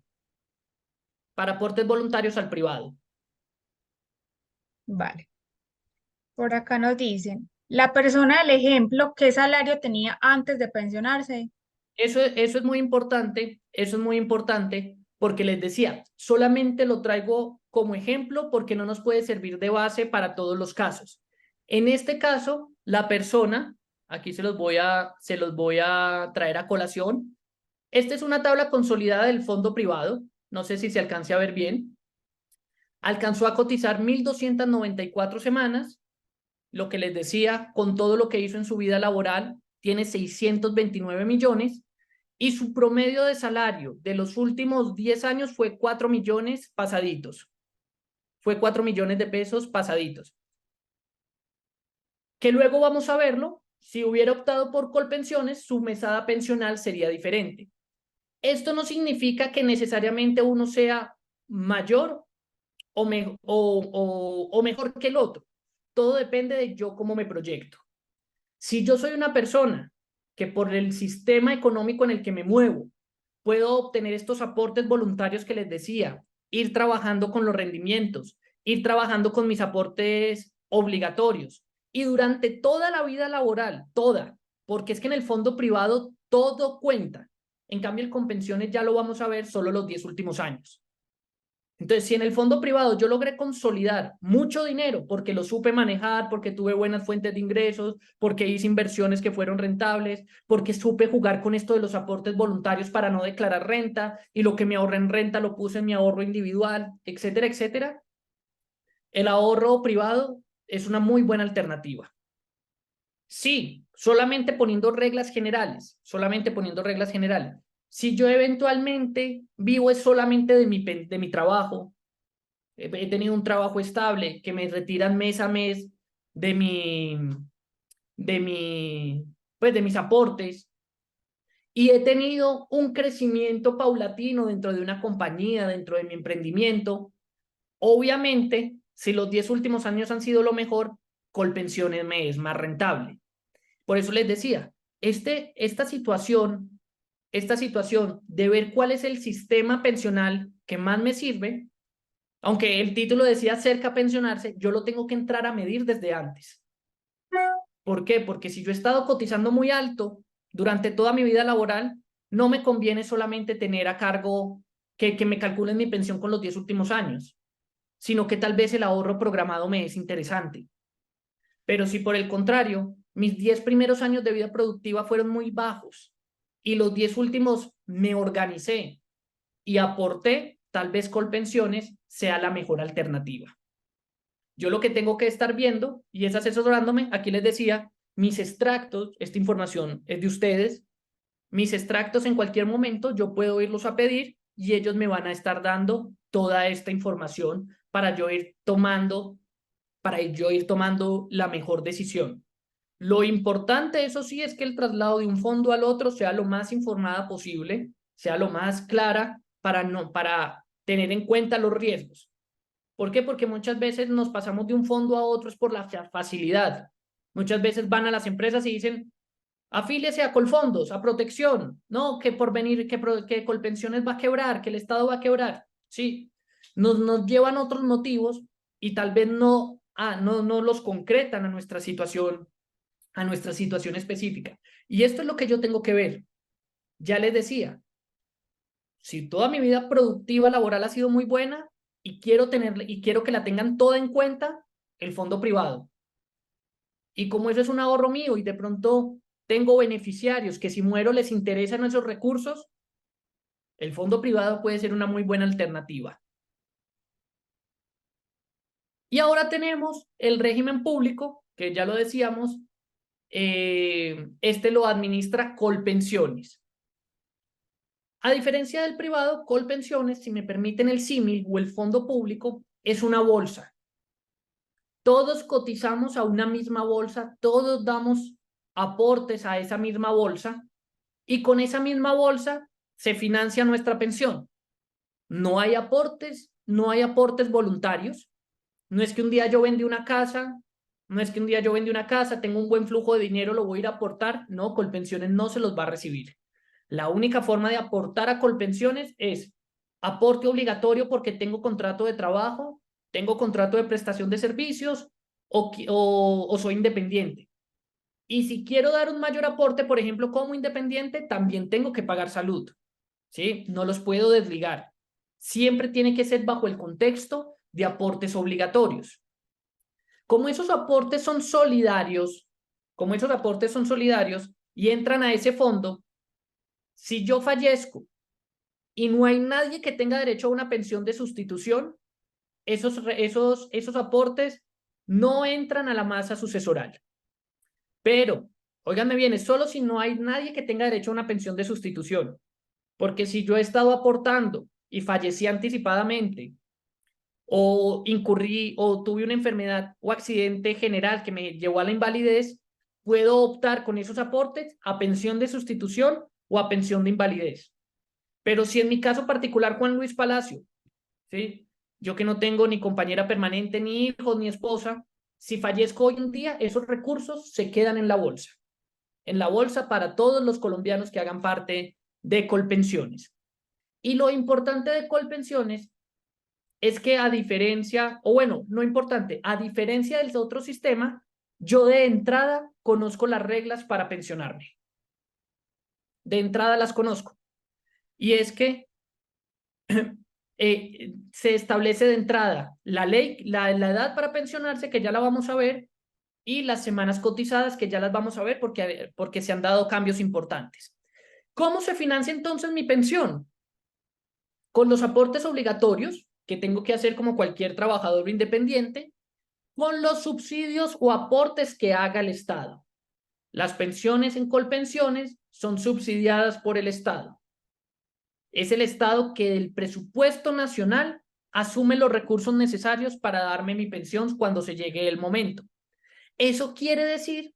para aportes voluntarios al privado. vale. Por acá nos dicen, la persona del ejemplo, ¿qué salario tenía antes de pensionarse? Eso es muy importante porque les decía, solamente lo traigo como ejemplo porque no nos puede servir de base para todos los casos. En este caso, la persona, aquí se los voy a traer a colación. Esta es una tabla consolidada del fondo privado. No sé si se alcance a ver bien. Alcanzó a cotizar 1.294 semanas. Lo que les decía, con todo lo que hizo en su vida laboral, tiene 629 millones y su promedio de salario de los últimos 10 años fue 4 millones pasaditos. Fue 4 millones de pesos pasaditos. Que luego vamos a verlo, si hubiera optado por Colpensiones, su mesada pensional sería diferente. Esto no significa que necesariamente uno sea mayor o mejor que el otro. Todo depende de yo cómo me proyecto. Si yo soy una persona que por el sistema económico en el que me muevo, puedo obtener estos aportes voluntarios que les decía, ir trabajando con los rendimientos, ir trabajando con mis aportes obligatorios y durante toda la vida laboral, toda, porque es que en el fondo privado todo cuenta. En cambio, el con pensiones ya lo vamos a ver solo los 10 últimos años. Entonces, si en el fondo privado yo logré consolidar mucho dinero porque lo supe manejar, porque tuve buenas fuentes de ingresos, porque hice inversiones que fueron rentables, porque supe jugar con esto de los aportes voluntarios para no declarar renta y lo que me ahorré en renta lo puse en mi ahorro individual, etcétera, etcétera, el ahorro privado es una muy buena alternativa. Sí, solamente poniendo reglas generales, solamente poniendo reglas generales. Si yo eventualmente vivo es solamente de mi trabajo, he tenido un trabajo estable que me retiran mes a mes de mi, de mis aportes y he tenido un crecimiento paulatino dentro de una compañía, dentro de mi emprendimiento. Obviamente, si los 10 últimos años han sido lo mejor, Colpensiones me es más rentable. Por eso les decía, esta situación de ver cuál es el sistema pensional que más me sirve, aunque el título decía cerca a pensionarse, yo lo tengo que entrar a medir desde antes. ¿Por qué? Porque si yo he estado cotizando muy alto durante toda mi vida laboral, no me conviene solamente tener a cargo que me calculen mi pensión con los 10 últimos años, sino que tal vez el ahorro programado me es interesante. Pero si por el contrario, mis 10 primeros años de vida productiva fueron muy bajos y los 10 últimos me organicé y aporté, tal vez Colpensiones sea la mejor alternativa. Yo lo que tengo que estar viendo y es asesorándome, aquí les decía, mis extractos, esta información es de ustedes, mis extractos en cualquier momento yo puedo irlos a pedir y ellos me van a estar dando toda esta información para yo ir tomando la mejor decisión. Lo importante, eso sí, es que el traslado de un fondo al otro sea lo más informada posible, sea lo más clara para tener en cuenta los riesgos. ¿Por qué? Porque muchas veces nos pasamos de un fondo a otro es por la facilidad. Muchas veces van a las empresas y dicen, afíliese a Colfondos, a Protección, no, que por venir, que Colpensiones va a quebrar, que el Estado va a quebrar. Sí, nos llevan otros motivos y tal vez no los concretan a nuestra situación específica. Y esto es lo que yo tengo que ver. Ya les decía, si toda mi vida productiva laboral ha sido muy buena y quiero que la tengan toda en cuenta, el fondo privado. Y como eso es un ahorro mío y de pronto tengo beneficiarios que si muero les interesan esos recursos, el fondo privado puede ser una muy buena alternativa. Y ahora tenemos el régimen público, que ya lo decíamos, este lo administra Colpensiones. A diferencia del privado, Colpensiones, si me permiten el símil o el fondo público, es una bolsa. Todos cotizamos a una misma bolsa, todos damos aportes a esa misma bolsa y con esa misma bolsa se financia nuestra pensión. No hay aportes voluntarios. No es que un día yo vendí una casa, tengo un buen flujo de dinero, lo voy a ir a aportar. No, Colpensiones no se los va a recibir. La única forma de aportar a Colpensiones es aporte obligatorio porque tengo contrato de trabajo, tengo contrato de prestación de servicios o soy independiente. Y si quiero dar un mayor aporte, por ejemplo, como independiente, también tengo que pagar salud. ¿Sí? No los puedo desligar. Siempre tiene que ser bajo el contexto de aportes obligatorios. Como esos aportes son solidarios, y entran a ese fondo, si yo fallezco y no hay nadie que tenga derecho a una pensión de sustitución, esos aportes no entran a la masa sucesoral. Pero, óiganme bien, es solo si no hay nadie que tenga derecho a una pensión de sustitución. Porque si yo he estado aportando y fallecí anticipadamente, o incurrí o tuve una enfermedad o accidente general que me llevó a la invalidez, puedo optar con esos aportes a pensión de sustitución o a pensión de invalidez. Pero si en mi caso particular, Juan Luis Palacio, ¿sí? Yo que no tengo ni compañera permanente, ni hijos, ni esposa, si fallezco hoy en día, esos recursos se quedan en la bolsa para todos los colombianos que hagan parte de Colpensiones. Y lo importante de Colpensiones es que a diferencia, o bueno, no importante, a diferencia del otro sistema, yo de entrada conozco las reglas para pensionarme. De entrada las conozco. Y es que se establece de entrada la ley, la edad para pensionarse, que ya la vamos a ver, y las semanas cotizadas, que ya las vamos a ver porque se han dado cambios importantes. ¿Cómo se financia entonces mi pensión? Con los aportes obligatorios que tengo que hacer como cualquier trabajador independiente, con los subsidios o aportes que haga el Estado. Las pensiones en Colpensiones son subsidiadas por el Estado. Es el Estado que del presupuesto nacional asume los recursos necesarios para darme mi pensión cuando se llegue el momento. Eso quiere decir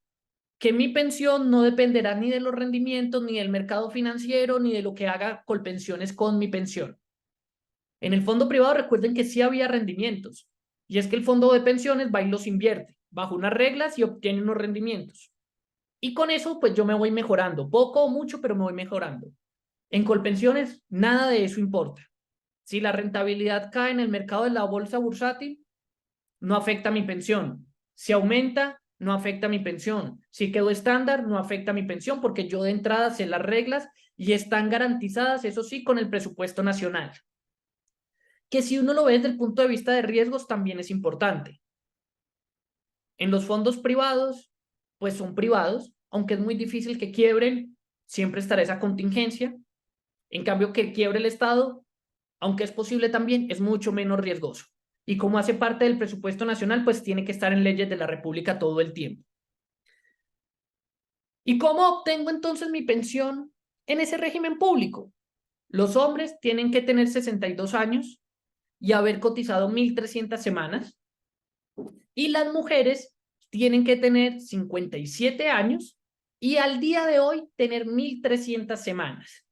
que mi pensión no dependerá ni de los rendimientos, ni del mercado financiero, ni de lo que haga Colpensiones con mi pensión. En el fondo privado recuerden que sí había rendimientos, y es que el fondo de pensiones va y los invierte bajo unas reglas y obtiene unos rendimientos. Y con eso pues yo me voy mejorando, poco o mucho, pero me voy mejorando. En Colpensiones nada de eso importa. Si la rentabilidad cae en el mercado de la bolsa bursátil, no afecta mi pensión. Si aumenta, no afecta mi pensión. Si quedó estándar, no afecta mi pensión porque yo de entrada sé las reglas y están garantizadas, eso sí, con el presupuesto nacional. Que si uno lo ve desde el punto de vista de riesgos también es importante. En los fondos privados, pues son privados, aunque es muy difícil que quiebren, siempre estará esa contingencia. En cambio, que quiebre el Estado, aunque es posible también, es mucho menos riesgoso. Y como hace parte del presupuesto nacional, pues tiene que estar en leyes de la República todo el tiempo. ¿Y cómo obtengo entonces mi pensión en ese régimen público? Los hombres tienen que tener 62 años y haber cotizado 1.300 semanas. Y las mujeres tienen que tener 57 años y al día de hoy tener 1.300 semanas.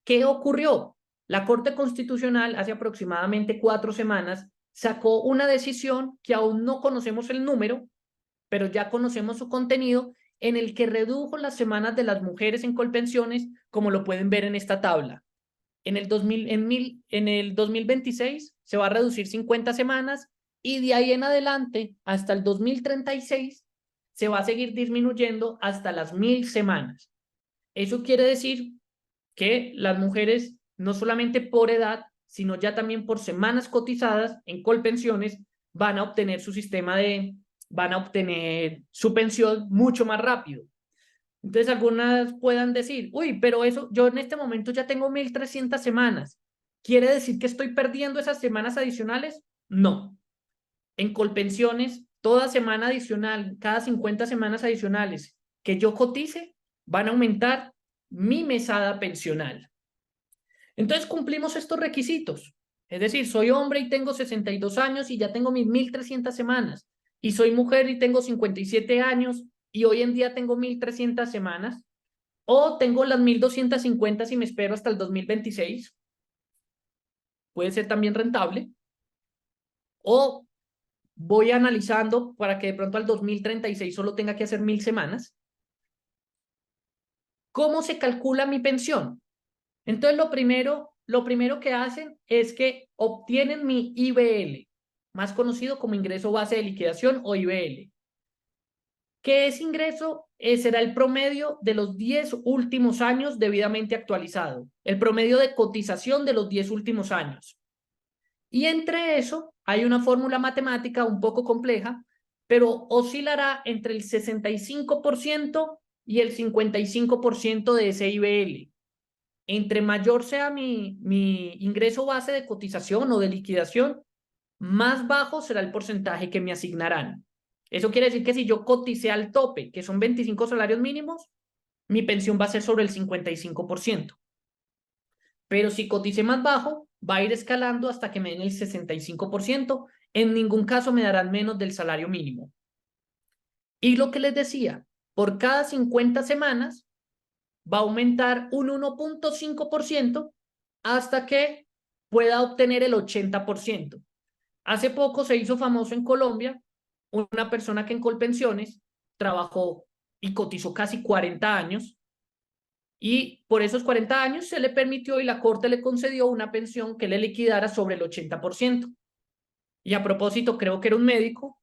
¿Qué ocurrió? La Corte Constitucional hace aproximadamente 4 semanas sacó una decisión que aún no conocemos el número, pero ya conocemos su contenido, en el que redujo las semanas de las mujeres en Colpensiones, como lo pueden ver en esta tabla. En el 2026 se va a reducir 50 semanas y de ahí en adelante hasta el 2036 se va a seguir disminuyendo hasta las 1.000 semanas. Eso quiere decir que las mujeres, no solamente por edad, sino ya también por semanas cotizadas en Colpensiones, van a obtener su pensión mucho más rápido. Entonces algunas puedan decir, uy, pero eso, yo en este momento ya tengo 1.300 semanas. ¿Quiere decir que estoy perdiendo esas semanas adicionales? No. En Colpensiones, toda semana adicional, cada 50 semanas adicionales que yo cotice, van a aumentar mi mesada pensional. Entonces cumplimos estos requisitos. Es decir, soy hombre y tengo 62 años y ya tengo mis 1.300 semanas. Y soy mujer y tengo 57 años y hoy en día tengo 1.300 semanas. O tengo las 1.250 si me espero hasta el 2026. Puede ser también rentable. O voy analizando para que de pronto al 2036 solo tenga que hacer 1.000 semanas. ¿Cómo se calcula mi pensión? Entonces, lo primero que hacen es que obtienen mi IBL, más conocido como ingreso base de liquidación o IBL. ¿Qué es ingreso? Será el promedio de los 10 últimos años debidamente actualizado, el promedio de cotización de los 10 últimos años. Y entre eso hay una fórmula matemática un poco compleja, pero oscilará entre el 65% y el 55% de ese IBL. Entre mayor sea mi ingreso base de cotización o de liquidación, más bajo será el porcentaje que me asignarán. Eso quiere decir que si yo coticé al tope, que son 25 salarios mínimos, mi pensión va a ser sobre el 55%. Pero si cotice más bajo, va a ir escalando hasta que me den el 65%. En ningún caso me darán menos del salario mínimo. Y lo que les decía, por cada 50 semanas va a aumentar un 1.5% hasta que pueda obtener el 80%. Hace poco se hizo famoso en Colombia una persona que en Colpensiones trabajó y cotizó casi 40 años y por esos 40 años se le permitió y la Corte le concedió una pensión que le liquidara sobre el 80%. Y a propósito, creo que era un médico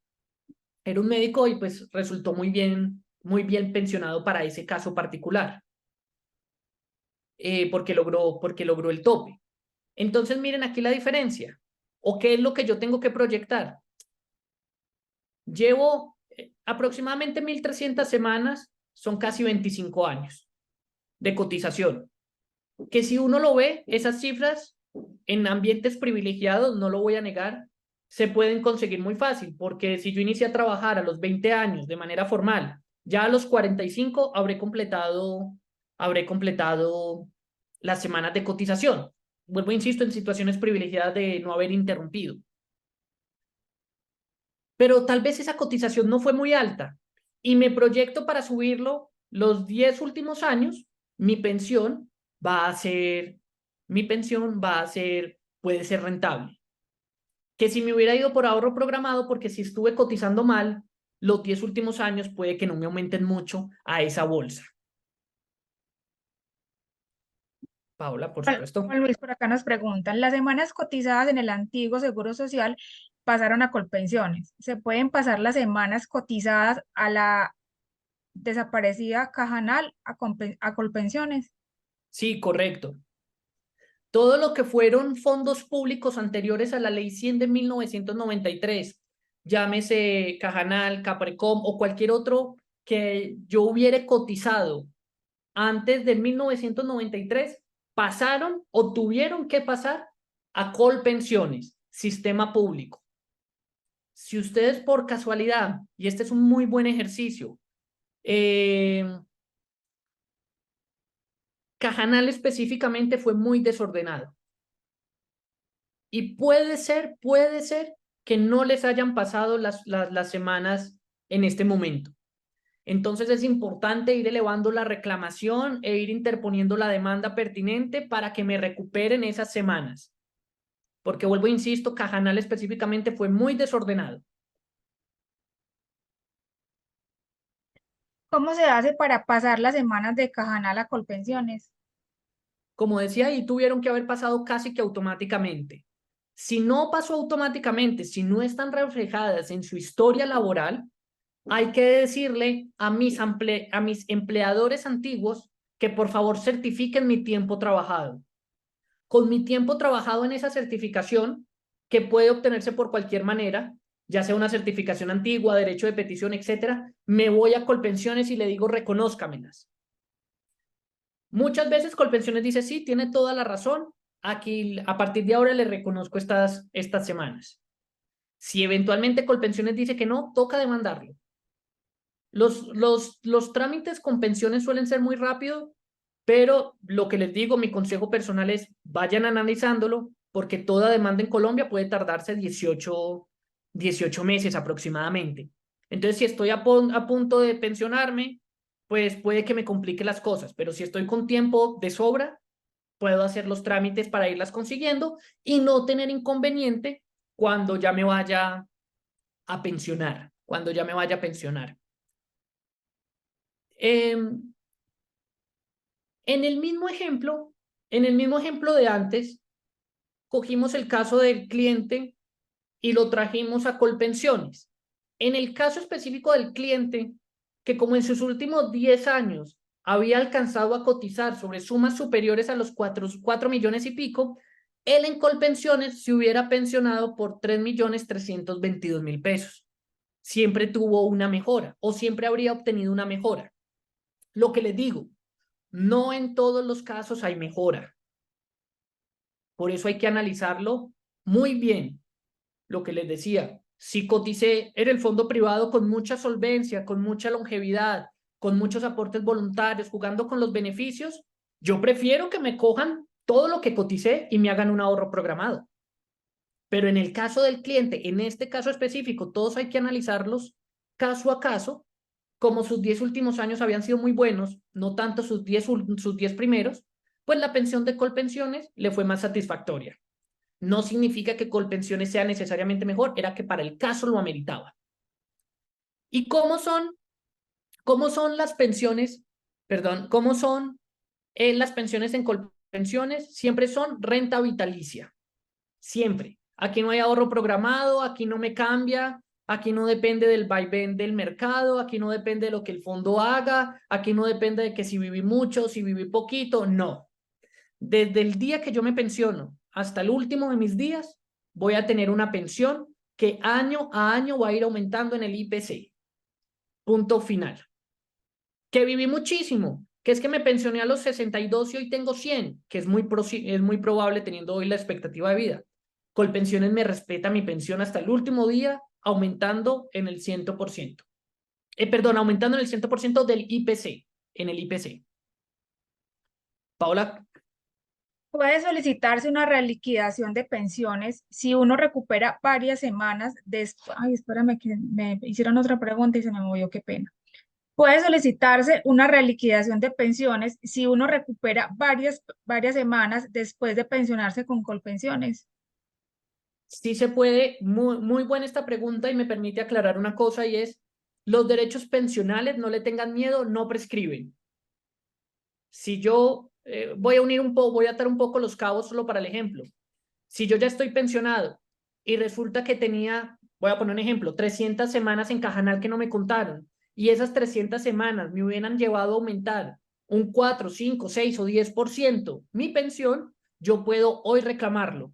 y pues resultó muy bien pensionado para ese caso particular, porque logró el tope. Entonces, miren aquí la diferencia. ¿O qué es lo que yo tengo que proyectar? Llevo aproximadamente 1.300 semanas, son casi 25 años de cotización. Que si uno lo ve, esas cifras en ambientes privilegiados, no lo voy a negar, se pueden conseguir muy fácil, porque si yo inicié a trabajar a los 20 años de manera formal, ya a los 45 habré completado las semanas de cotización. Vuelvo, insisto, en situaciones privilegiadas de no haber interrumpido. Pero tal vez esa cotización no fue muy alta y me proyecto para subirlo los 10 últimos años, mi pensión va a ser, puede ser rentable. Que si me hubiera ido por ahorro programado, porque si estuve cotizando mal, los 10 últimos años puede que no me aumenten mucho a esa bolsa. Paola, por supuesto. Juan Luis, por acá nos preguntan, las semanas cotizadas en el antiguo Seguro Social pasaron a Colpensiones. ¿Se pueden pasar las semanas cotizadas a la desaparecida Cajanal a Colpensiones? Sí, correcto. Todo lo que fueron fondos públicos anteriores a la Ley 100 de 1993, llámese Cajanal, Caprecom o cualquier otro que yo hubiera cotizado antes de 1993, pasaron o tuvieron que pasar a Colpensiones, sistema público. Si ustedes por casualidad, y este es un muy buen ejercicio, Cajanal específicamente fue muy desordenado. Y puede ser que no les hayan pasado las semanas en este momento. Entonces es importante ir elevando la reclamación e ir interponiendo la demanda pertinente para que me recuperen esas semanas. Porque vuelvo, insisto, Cajanal específicamente fue muy desordenado. ¿Cómo se hace para pasar las semanas de Cajanal a Colpensiones? Como decía, ahí tuvieron que haber pasado casi que automáticamente. Si no pasó automáticamente, si no están reflejadas en su historia laboral, hay que decirle a mis empleadores antiguos que por favor certifiquen mi tiempo trabajado. Con mi tiempo trabajado en esa certificación, que puede obtenerse por cualquier manera, ya sea una certificación antigua, derecho de petición, etcétera, me voy a Colpensiones y le digo reconózcamelas. Muchas veces Colpensiones dice, sí, tiene toda la razón, aquí a partir de ahora le reconozco estas semanas. Si eventualmente Colpensiones dice que no, toca demandarlo. Los trámites con pensiones suelen ser muy rápidos, pero lo que les digo, mi consejo personal es vayan analizándolo, porque toda demanda en Colombia puede tardarse 18 meses aproximadamente. Entonces, si estoy a punto de pensionarme, pues puede que me complique las cosas, pero si estoy con tiempo de sobra, puedo hacer los trámites para irlas consiguiendo y no tener inconveniente cuando ya me vaya a pensionar, en el mismo ejemplo, de antes, cogimos el caso del cliente y lo trajimos a Colpensiones. En el caso específico del cliente, que como en sus últimos 10 años había alcanzado a cotizar sobre sumas superiores a los 4 millones y pico, Él en Colpensiones se hubiera pensionado por 3.322.000 pesos. Siempre tuvo una mejora o siempre habría obtenido una mejora. Lo que les digo, no en todos los casos hay mejora. Por eso hay que analizarlo muy bien. Lo que les decía, si coticé en el fondo privado con mucha solvencia, con mucha longevidad, con muchos aportes voluntarios, jugando con los beneficios, yo prefiero que me cojan todo lo que coticé y me hagan un ahorro programado. Pero en el caso del cliente, en este caso específico, todos hay que analizarlos caso a caso, como sus 10 últimos años habían sido muy buenos, no tanto sus 10 primeros, pues la pensión de Colpensiones le fue más satisfactoria. No significa que Colpensiones sea necesariamente mejor, era que para el caso lo ameritaba. ¿Y cómo son las pensiones? Perdón, ¿cómo son las pensiones en Colpensiones? Siempre son renta vitalicia, siempre. Aquí no hay ahorro programado, aquí no me cambia, aquí no depende del vaivén del mercado, aquí no depende de lo que el fondo haga, aquí no depende de que si viví mucho, si viví poquito, no. Desde el día que yo me pensiono hasta el último de mis días, voy a tener una pensión que año a año va a ir aumentando en el IPC. Punto final. Que viví muchísimo, que es que me pensioné a los 62 y hoy tengo 100, que es muy probable teniendo hoy la expectativa de vida. Colpensiones me respeta mi pensión hasta el último día, aumentando en el 100%. Perdón, aumentando en el 100% del IPC, en el IPC. Paola, Puede solicitarse una reliquidación de pensiones si uno recupera varias semanas después. Ay, espérame que me hicieron otra pregunta y se me movió, qué pena. Puede solicitarse una reliquidación de pensiones si uno recupera varias semanas después de pensionarse con Colpensiones. sí se puede, muy buena esta pregunta y me permite aclarar una cosa y es, los derechos pensionales, no le tengan miedo, no prescriben. Si yo voy a atar un poco los cabos solo para el ejemplo. Si yo ya estoy pensionado y resulta que tenía, voy a poner un ejemplo, 300 semanas en Cajanal que no me contaron y esas 300 semanas me hubieran llevado a aumentar un 4, 5, 6 o 10% mi pensión, yo puedo hoy reclamarlo.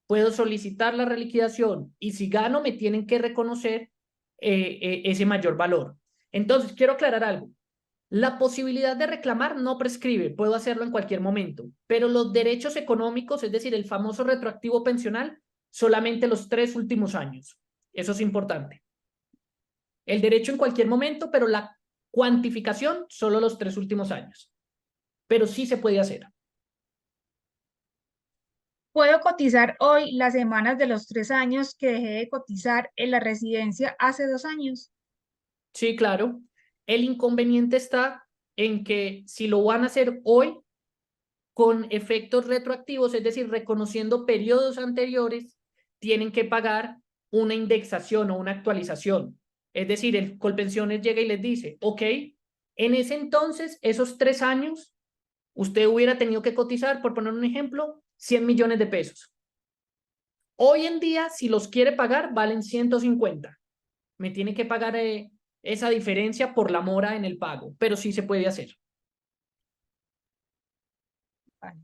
Puedo solicitar la reliquidación y si gano me tienen que reconocer ese mayor valor. Entonces, quiero aclarar algo. La posibilidad de reclamar no prescribe, puedo hacerlo en cualquier momento, pero los derechos económicos, es decir, el famoso retroactivo pensional, solamente los 3 últimos años. Eso es importante. El derecho en cualquier momento, pero la cuantificación solo los 3 últimos años. Pero sí se puede hacer. Puedo cotizar hoy las semanas de los 3 años que dejé de cotizar en la residencia hace 2 años. Sí, claro. El inconveniente está en que si lo van a hacer hoy con efectos retroactivos, es decir, reconociendo periodos anteriores, tienen que pagar una indexación o una actualización. Es decir, el Colpensiones llega y les dice, ok, en ese entonces, esos 3 años, usted hubiera tenido que cotizar, por poner un ejemplo, 100 millones de pesos. Hoy en día, si los quiere pagar, valen 150. Me tiene que pagar esa diferencia por la mora en el pago, pero sí se puede hacer. Vale.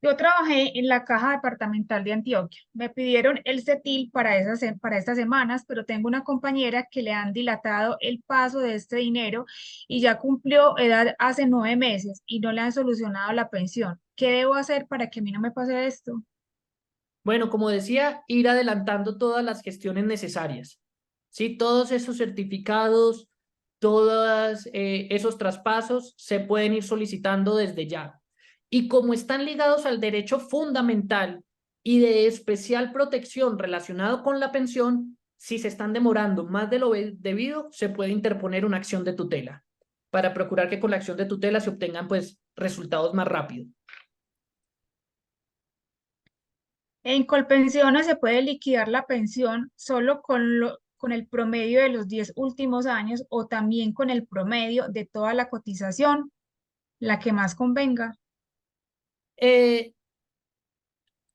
Yo trabajé en la Caja Departamental de Antioquia. Me pidieron el CETIL para estas semanas, pero tengo una compañera que le han dilatado el paso de este dinero y ya cumplió edad hace 9 meses y no le han solucionado la pensión. ¿Qué debo hacer para que a mí no me pase esto? Bueno, como decía, ir adelantando todas las gestiones necesarias. ¿Sí? Todos esos certificados, todos esos traspasos se pueden ir solicitando desde ya. Y como están ligados al derecho fundamental y de especial protección relacionado con la pensión, si se están demorando más de lo debido, se puede interponer una acción de tutela para procurar que con la acción de tutela se obtengan pues resultados más rápidos. En Colpensiones se puede liquidar la pensión solo con el promedio de los 10 últimos años o también con el promedio de toda la cotización, la que más convenga. Eh,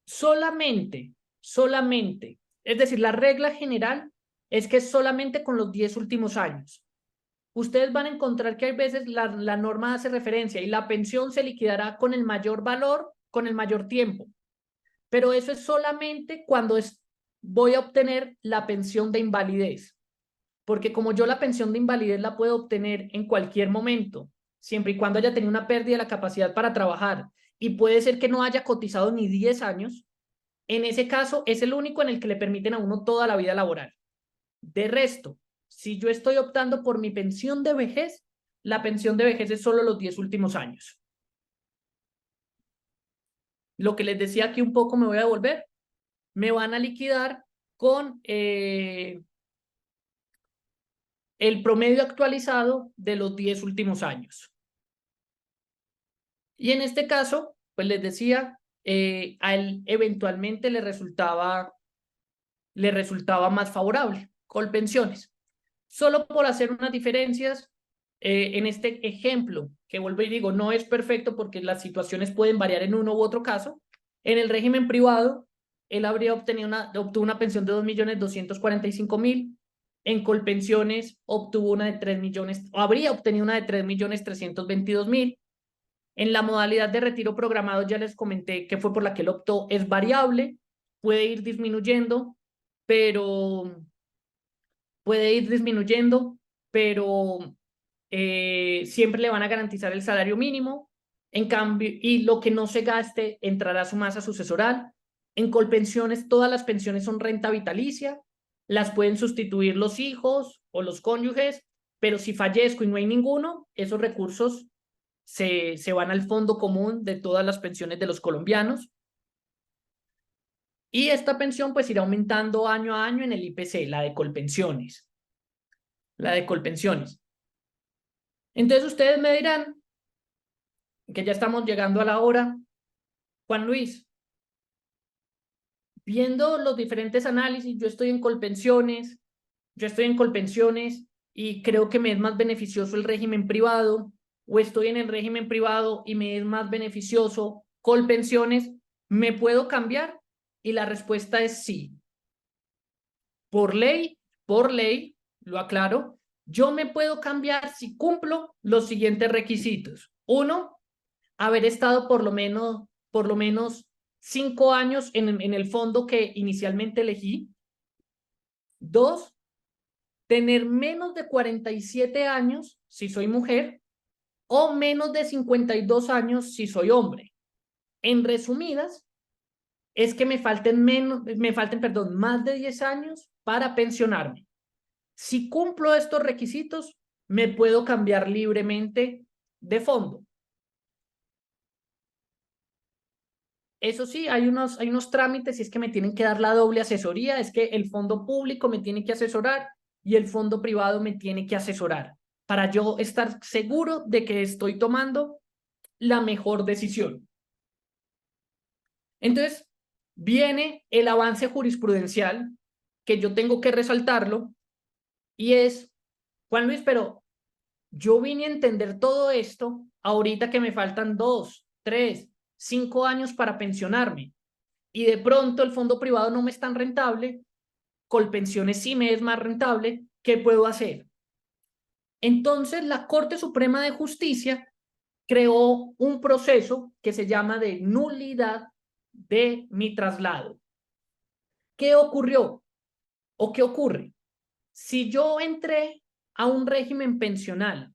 solamente. Es decir, la regla general es que solamente con los 10 últimos años. Ustedes van a encontrar que hay veces la norma hace referencia y la pensión se liquidará con el mayor valor, con el mayor tiempo. pero eso es solamente cuando voy a obtener la pensión de invalidez, porque como yo la pensión de invalidez la puedo obtener en cualquier momento, siempre y cuando haya tenido una pérdida de la capacidad para trabajar, y puede ser que no haya cotizado ni 10 años, en ese caso es el único en el que le permiten a uno toda la vida laboral. De resto, si yo estoy optando por mi pensión de vejez, la pensión de vejez es solo los 10 últimos años. Lo que les decía aquí un poco me voy a devolver. Me van a liquidar con el promedio actualizado de los 10 últimos años. Y en este caso, pues les decía, a él eventualmente le resultaba más favorable Colpensiones. Solo por hacer unas diferencias, en este ejemplo, que vuelvo y digo, no es perfecto porque las situaciones pueden variar en uno u otro caso. En el régimen privado, él obtuvo una pensión de 2.245.000. En Colpensiones obtuvo una de 3 millones, o habría obtenido una de 3.322.000. En la modalidad de retiro programado, ya les comenté que fue por la que él optó, es variable, puede ir disminuyendo, pero puede ir disminuyendo, pero siempre le van a garantizar el salario mínimo. En cambio, y lo que no se gaste entrará a su masa sucesoral. En Colpensiones, todas las pensiones son renta vitalicia, las pueden sustituir los hijos o los cónyuges, pero si fallezco y no hay ninguno, esos recursos se van al fondo común de todas las pensiones de los colombianos. Y esta pensión pues irá aumentando año a año en el IPC, la de Colpensiones. La de Colpensiones. Entonces ustedes me dirán, que ya estamos llegando a la hora, Juan Luis, viendo los diferentes análisis, yo estoy en Colpensiones y creo que me es más beneficioso el régimen privado, o estoy en el régimen privado y me es más beneficioso Colpensiones, ¿me puedo cambiar? Y la respuesta es sí. Por ley, lo aclaro, yo me puedo cambiar si cumplo los siguientes requisitos. Uno, haber estado por lo menos 5 años en el fondo que inicialmente elegí. Dos, tener menos de 47 años si soy mujer o menos de 52 años si soy hombre. En resumidas, es que me falten más de 10 años para pensionarme. Si cumplo estos requisitos, me puedo cambiar libremente de fondo. Eso sí, hay unos trámites y es que me tienen que dar la doble asesoría, es que el fondo público me tiene que asesorar y el fondo privado me tiene que asesorar para yo estar seguro de que estoy tomando la mejor decisión. Entonces, viene el avance jurisprudencial que yo tengo que resaltarlo y es, Juan Luis, pero yo vine a entender todo esto ahorita que me faltan 2, 3, 5 años para pensionarme y de pronto el fondo privado no me es tan rentable, Colpensiones sí me es más rentable, ¿qué puedo hacer? Entonces la Corte Suprema de Justicia creó un proceso que se llama de nulidad de mi traslado. ¿Qué ocurrió o qué ocurre? Si yo entré a un régimen pensional,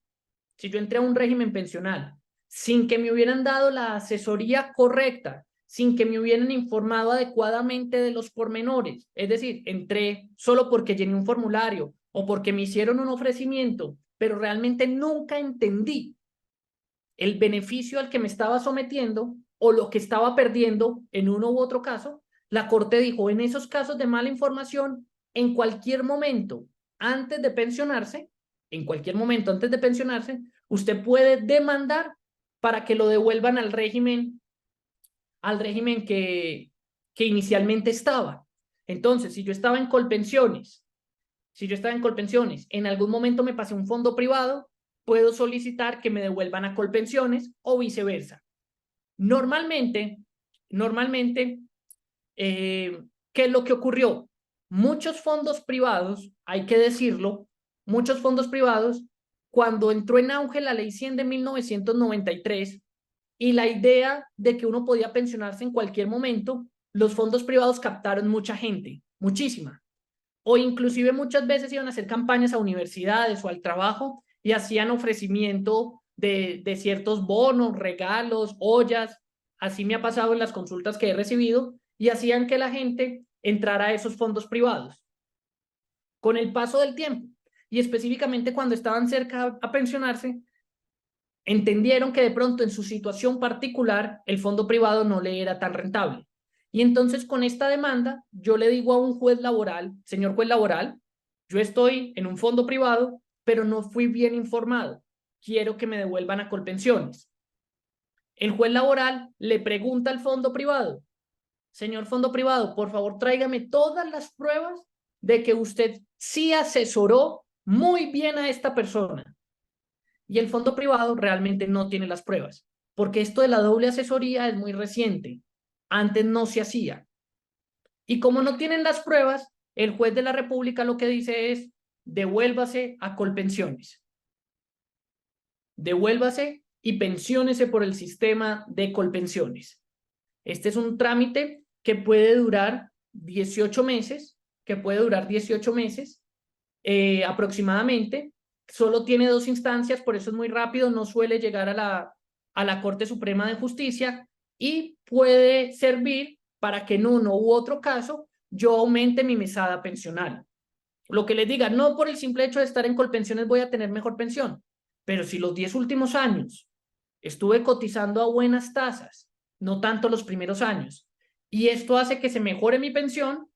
sin que me hubieran dado la asesoría correcta, sin que me hubieran informado adecuadamente de los pormenores, es decir, entré solo porque llené un formulario o porque me hicieron un ofrecimiento, pero realmente nunca entendí el beneficio al que me estaba sometiendo o lo que estaba perdiendo en uno u otro caso, la Corte dijo, en esos casos de mala información, en cualquier momento antes de pensionarse, usted puede demandar para que lo devuelvan al régimen que inicialmente estaba. Entonces, si yo estaba en Colpensiones, en algún momento me pasé a un fondo privado, puedo solicitar que me devuelvan a Colpensiones o viceversa. Normalmente, ¿qué es lo que ocurrió? Muchos fondos privados, hay que decirlo, cuando entró en auge la Ley 100 de 1993 y la idea de que uno podía pensionarse en cualquier momento, los fondos privados captaron mucha gente, muchísima. O inclusive muchas veces iban a hacer campañas a universidades o al trabajo y hacían ofrecimiento de ciertos bonos, regalos, ollas. Así me ha pasado en las consultas que he recibido y hacían que la gente entrara a esos fondos privados. Con el paso del tiempo y específicamente cuando estaban cerca a pensionarse, entendieron que de pronto en su situación particular el fondo privado no le era tan rentable. Y entonces con esta demanda yo le digo a un juez laboral, señor juez laboral, yo estoy en un fondo privado, pero no fui bien informado. Quiero que me devuelvan a Colpensiones. El juez laboral le pregunta al fondo privado, señor fondo privado, por favor tráigame todas las pruebas de que usted sí asesoró muy bien a esta persona. Y el fondo privado realmente no tiene las pruebas, porque esto de la doble asesoría es muy reciente. Antes no se hacía. Y como no tienen las pruebas, el juez de la República lo que dice es, devuélvase a Colpensiones. Devuélvase y pensiónese por el sistema de Colpensiones. Este es un trámite que puede durar 18 meses, aproximadamente. Solo tiene 2 instancias, por eso es muy rápido, no suele llegar a la Corte Suprema de Justicia y puede servir para que en uno u otro caso yo aumente mi mesada pensional. Lo que les diga, no por el simple hecho de estar en Colpensiones voy a tener mejor pensión, pero si los 10 últimos años estuve cotizando a buenas tasas, no tanto los primeros años, y esto hace que se mejore mi pensión,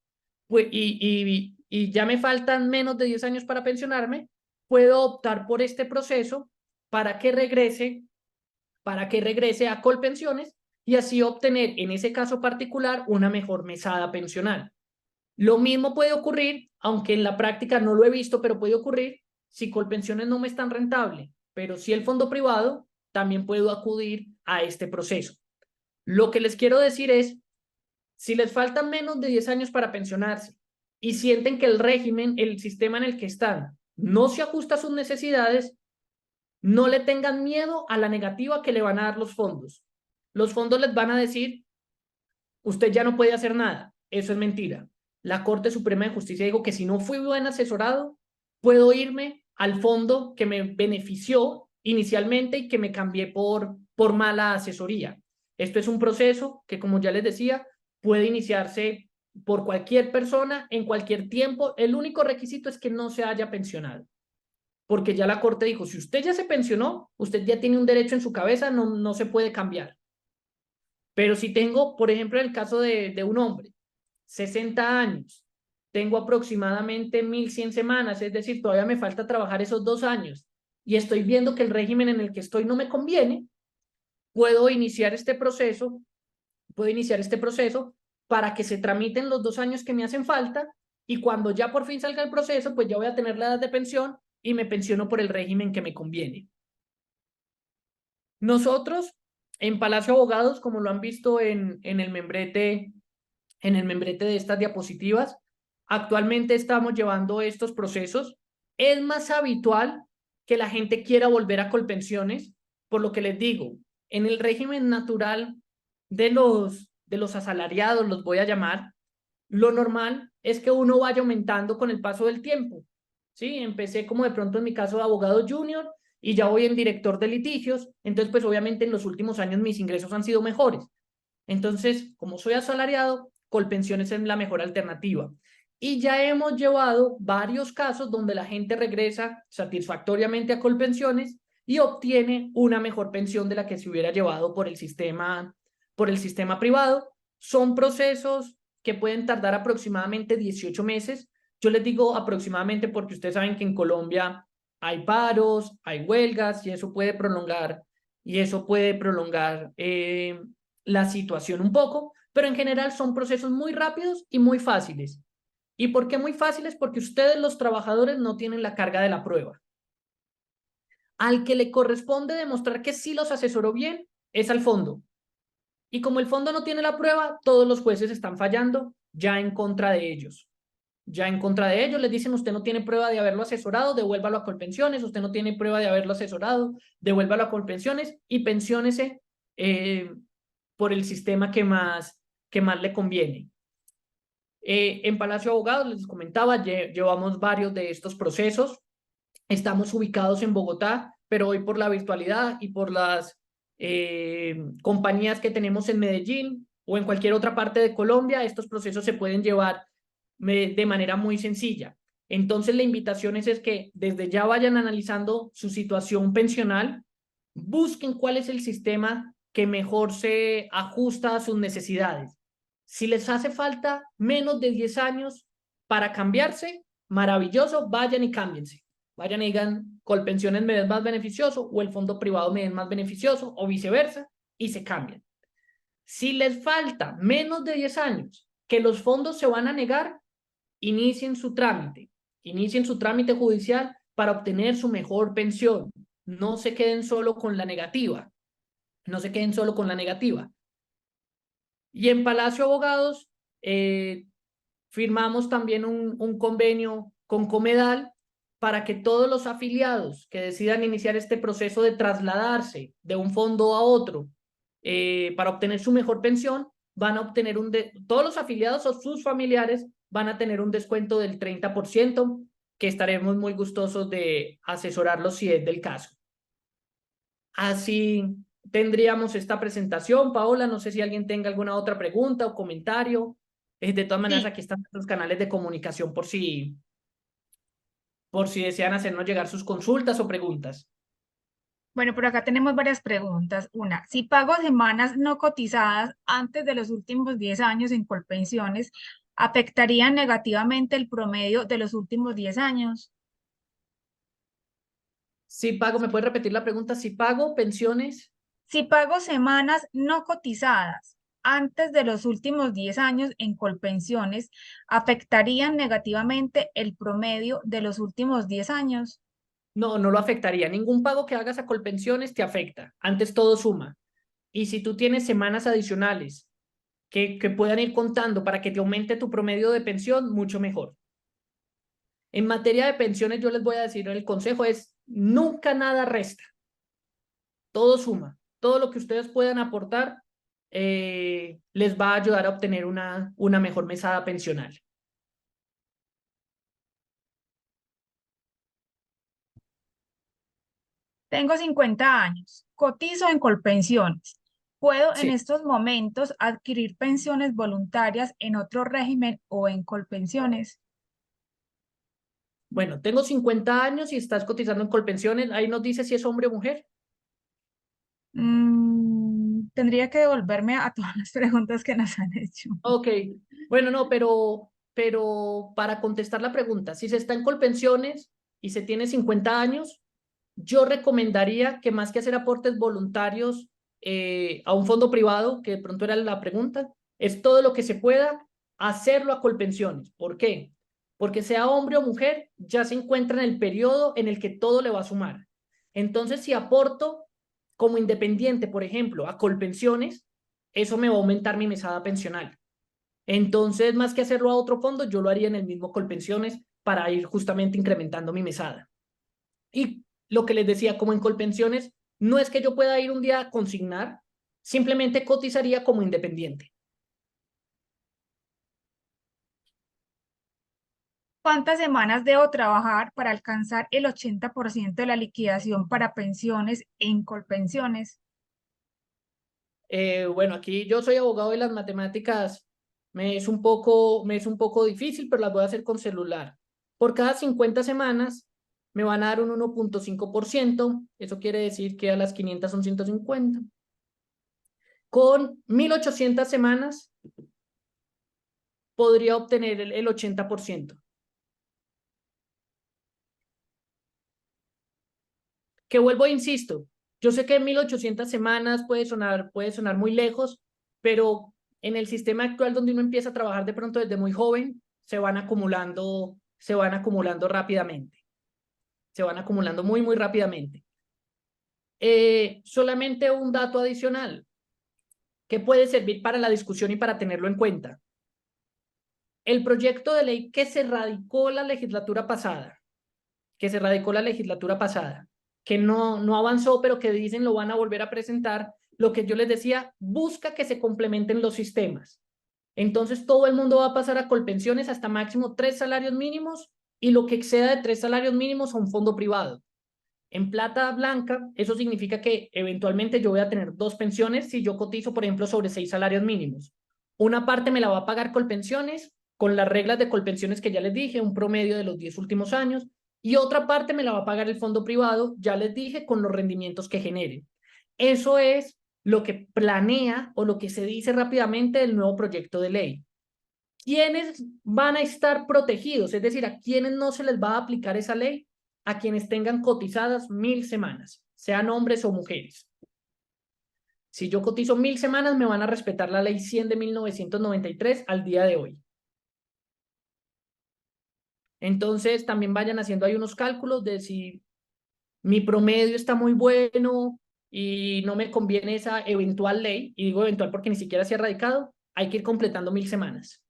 pues, y ya me faltan menos de 10 años para pensionarme, puedo optar por este proceso para que regrese a Colpensiones y así obtener, en ese caso particular, una mejor mesada pensional. Lo mismo puede ocurrir, aunque en la práctica no lo he visto, pero puede ocurrir si Colpensiones no me es tan rentable, pero si el fondo privado, también puedo acudir a este proceso. Lo que les quiero decir es, si les faltan menos de 10 años para pensionarse y sienten que el régimen, el sistema en el que están, no se ajusta a sus necesidades, no le tengan miedo a la negativa que le van a dar los fondos. Los fondos les van a decir, usted ya no puede hacer nada. Eso es mentira. La Corte Suprema de Justicia dijo que si no fui bien asesorado, puedo irme al fondo que me benefició inicialmente y que me cambié por mala asesoría. Esto es un proceso que, como ya les decía, puede iniciarse por cualquier persona en cualquier tiempo. El único requisito es que no se haya pensionado. Porque ya la Corte dijo, si usted ya se pensionó, usted ya tiene un derecho en su cabeza, no se puede cambiar. Pero si tengo, por ejemplo, el caso de un hombre, 60 años, tengo aproximadamente 1.100 semanas, es decir, todavía me falta trabajar esos 2 años y estoy viendo que el régimen en el que estoy no me conviene, puedo iniciar este proceso para que se tramiten los 2 años que me hacen falta y cuando ya por fin salga el proceso, pues ya voy a tener la edad de pensión y me pensiono por el régimen que me conviene. Nosotros, en Palacio Abogados, como lo han visto en el membrete de estas diapositivas, actualmente estamos llevando estos procesos. Es más habitual que la gente quiera volver a Colpensiones, por lo que les digo, en el régimen natural de los asalariados, los voy a llamar, lo normal es que uno vaya aumentando con el paso del tiempo. ¿Sí? Empecé como de pronto en mi caso de abogado junior y ya voy en director de litigios, entonces pues obviamente en los últimos años mis ingresos han sido mejores. Entonces, como soy asalariado, Colpensiones es la mejor alternativa. Y ya hemos llevado varios casos donde la gente regresa satisfactoriamente a Colpensiones y obtiene una mejor pensión de la que se hubiera llevado por el sistema privado. Son procesos que pueden tardar aproximadamente 18 meses. Yo les digo aproximadamente porque ustedes saben que en Colombia hay paros, hay huelgas y eso puede prolongar la situación un poco, pero en general son procesos muy rápidos y muy fáciles. ¿Y por qué muy fáciles? Porque ustedes los trabajadores no tienen la carga de la prueba. Al que le corresponde demostrar que sí los asesoró bien es al fondo. Y como el fondo no tiene la prueba, todos los jueces están fallando ya en contra de ellos. Ya en contra de ellos les dicen, usted no tiene prueba de haberlo asesorado, devuélvalo a Colpensiones, usted no tiene prueba de haberlo asesorado, devuélvalo a Colpensiones y pensiónese por el sistema que que más le conviene. En Palacio de Abogados, les comentaba, llevamos varios de estos procesos. Estamos ubicados en Bogotá, pero hoy por la virtualidad y por las compañías que tenemos en Medellín o en cualquier otra parte de Colombia, estos procesos se pueden llevar de manera muy sencilla. Entonces, la invitación es que desde ya vayan analizando su situación pensional, busquen cuál es el sistema que mejor se ajusta a sus necesidades. Si les hace falta menos de 10 años para cambiarse, maravilloso, vayan y cámbiense. Vayan y digan, Colpensiones me es más beneficioso o el fondo privado me es más beneficioso o viceversa y se cambian. Si les falta menos de 10 años que los fondos se van a negar, inicien su trámite judicial para obtener su mejor pensión. No se queden solo con la negativa, no se queden solo con la negativa. Y en Palacio Abogados firmamos también un convenio con Comedal para que todos los afiliados que decidan iniciar este proceso de trasladarse de un fondo a otro para obtener su mejor pensión, van a obtener todos los afiliados o sus familiares van a tener un descuento del 30%, que estaremos muy gustosos de asesorarlos si es del caso. Así tendríamos esta presentación. Paola, no sé si alguien tenga alguna otra pregunta o comentario. De todas maneras, Sí, aquí están nuestros canales de comunicación por si desean hacernos llegar sus consultas o preguntas. bueno, por acá tenemos varias preguntas. Una, si pago semanas no cotizadas antes de los últimos 10 años en Colpensiones, ¿afectarían negativamente el promedio de los últimos 10 años? Si pago, ¿me puede repetir la pregunta? Si pago pensiones, Si pago semanas no cotizadas antes de los últimos 10 años en Colpensiones, ¿afectarían negativamente el promedio de los últimos 10 años? no, no lo afectaría. Ningún pago que hagas a Colpensiones te afecta. Antes todo suma. Y si tú tienes semanas adicionales que puedan ir contando para que te aumente tu promedio de pensión, mucho mejor. En materia de pensiones, yo les voy a decir, el consejo es nunca nada resta. Todo suma. Todo lo que ustedes puedan aportar les va a ayudar a obtener una mejor mesada pensional. Tengo 50 años, cotizo en Colpensiones. ¿Puedo en Sí. estos momentos adquirir pensiones voluntarias en otro régimen o en Colpensiones? Bueno, tengo 50 años y estás cotizando en Colpensiones. Ahí nos dice si es hombre o mujer. Tendría que devolverme a todas las preguntas que nos han hecho. Ok. Bueno, no, pero para contestar la pregunta, si se está en Colpensiones y se tiene 50 años, yo recomendaría que más que hacer aportes voluntarios a un fondo privado, que de pronto era la pregunta, es todo lo que se pueda hacerlo a Colpensiones. ¿Por qué? Porque sea hombre o mujer, ya se encuentra en el periodo en el que todo le va a sumar. Entonces, si aporto como independiente, por ejemplo, a Colpensiones, eso me va a aumentar mi mesada pensional. Entonces, más que hacerlo a otro fondo, yo lo haría en el mismo Colpensiones para ir justamente incrementando mi mesada. Y lo que les decía, como en Colpensiones, no es que yo pueda ir un día a consignar, simplemente cotizaría como independiente. ¿Cuántas semanas debo trabajar para alcanzar el 80% de la liquidación para pensiones en Colpensiones? Bueno, aquí yo soy abogado y las matemáticas me es un poco difícil, pero las voy a hacer con celular. Por cada 50 semanas me van a dar un 1,5%. Eso quiere decir que a las 500 son 150. Con 1.800 semanas podría obtener el 80%. Que vuelvo e insisto, yo sé que 1.800 semanas puede sonar muy lejos, pero en el sistema actual donde uno empieza a trabajar de pronto desde muy joven, se van acumulando rápidamente, se van acumulando muy, muy rápidamente. Solamente un dato adicional que puede servir para la discusión y para tenerlo en cuenta. El proyecto de ley que se radicó la legislatura pasada, que no avanzó, pero que dicen lo van a volver a presentar, lo que yo les decía, busca que se complementen los sistemas. Entonces todo el mundo va a pasar a Colpensiones hasta máximo 3 salarios mínimos y lo que exceda de 3 salarios mínimos a un fondo privado. En plata blanca, eso significa que eventualmente yo voy a tener 2 pensiones si yo cotizo, por ejemplo, sobre 6 salarios mínimos. Una parte me la va a pagar Colpensiones, con las reglas de Colpensiones que ya les dije, un promedio de los 10 últimos años, y otra parte me la va a pagar el fondo privado, ya les dije, con los rendimientos que genere. Eso es lo que planea o lo que se dice rápidamente del nuevo proyecto de ley. ¿Quiénes van a estar protegidos? Es decir, ¿a quiénes no se les va a aplicar esa ley? A quienes tengan cotizadas 1000 semanas, sean hombres o mujeres. Si yo cotizo 1000 semanas, me van a respetar la ley 100 de 1993 al día de hoy. Entonces, también vayan haciendo ahí unos cálculos de si mi promedio está muy bueno y no me conviene esa eventual ley, y digo eventual porque ni siquiera se ha radicado, hay que ir completando 1000 semanas.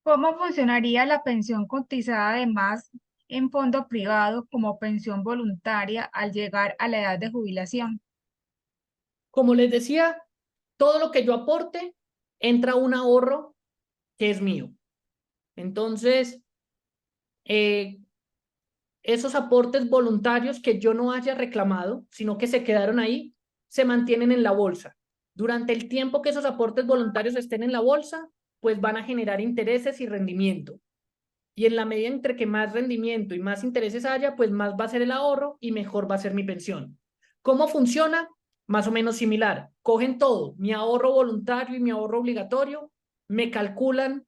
¿Cómo funcionaría la pensión cotizada además en fondo privado como pensión voluntaria al llegar a la edad de jubilación? Como les decía, todo lo que yo aporte entra a un ahorro que es mío. Entonces, eh, esos aportes voluntarios que yo no haya reclamado, sino que se quedaron ahí, se mantienen en la bolsa. Durante el tiempo que esos aportes voluntarios estén en la bolsa, pues van a generar intereses y rendimiento. Y en la medida entre que más rendimiento y más intereses haya, pues más va a ser el ahorro y mejor va a ser mi pensión. ¿Cómo funciona? Más o menos similar. Cogen todo, mi ahorro voluntario y mi ahorro obligatorio, me calculan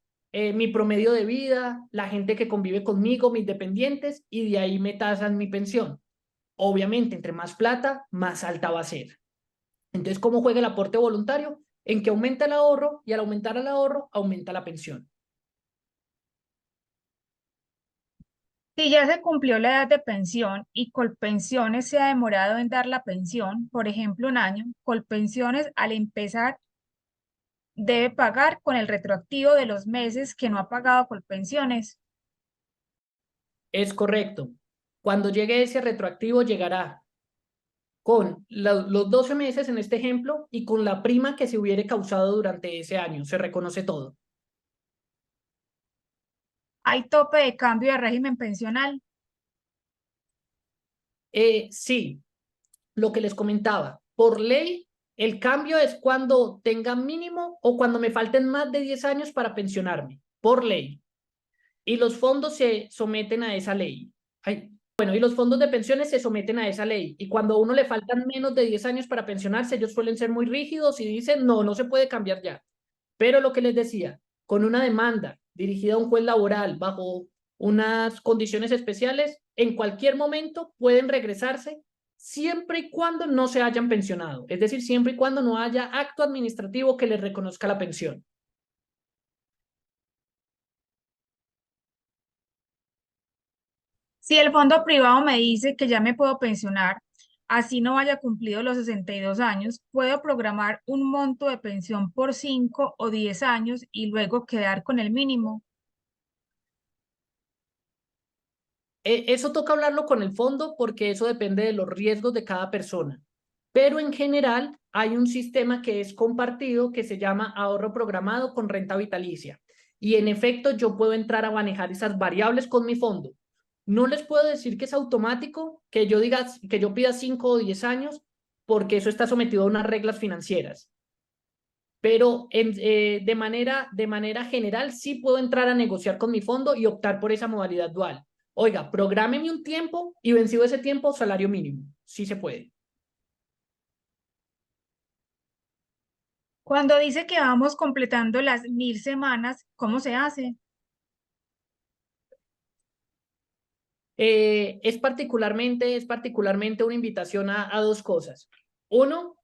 mi promedio de vida, la gente que convive conmigo, mis dependientes, y de ahí me tasan mi pensión. Obviamente, entre más plata, más alta va a ser. Entonces, ¿cómo juega el aporte voluntario? En que aumenta el ahorro y al aumentar el ahorro, aumenta la pensión. Si ya se cumplió la edad de pensión y Colpensiones se ha demorado en dar la pensión, por ejemplo, un año, Colpensiones al empezar debe pagar con el retroactivo de los meses que no ha pagado Colpensiones. Es correcto. Cuando llegue ese retroactivo, llegará con los 12 meses en este ejemplo y con la prima que se hubiere causado durante ese año. Se reconoce todo. ¿Hay tope de cambio de régimen pensional? Sí, lo que les comentaba. Por ley, el cambio es cuando tenga mínimo o cuando me falten más de 10 años para pensionarme. Por ley. Y los fondos se someten a esa ley. Ay, bueno, y los fondos de pensiones se someten a esa ley. Y cuando a uno le faltan menos de 10 años para pensionarse, ellos suelen ser muy rígidos y dicen, no, no se puede cambiar ya. Pero lo que les decía, con una demanda dirigida a un juez laboral bajo unas condiciones especiales, en cualquier momento pueden regresarse siempre y cuando no se hayan pensionado. Es decir, siempre y cuando no haya acto administrativo que les reconozca la pensión. Si el fondo privado me dice que ya me puedo pensionar, así no haya cumplido los 62 años, puedo programar un monto de pensión por 5 o 10 años y luego quedar con el mínimo. Eso toca hablarlo con el fondo porque eso depende de los riesgos de cada persona. Pero en general hay un sistema que es compartido que se llama ahorro programado con renta vitalicia. Y en efecto yo puedo entrar a manejar esas variables con mi fondo. No les puedo decir que es automático, que yo diga, que yo pida 5 o 10 años, porque eso está sometido a unas reglas financieras. Pero de manera general sí puedo entrar a negociar con mi fondo y optar por esa modalidad dual. Oiga, prográmeme un tiempo y vencido ese tiempo, salario mínimo. Sí se puede. Cuando dice que vamos completando las 1000 semanas, ¿cómo se hace? Es particularmente una invitación a dos cosas. Uno,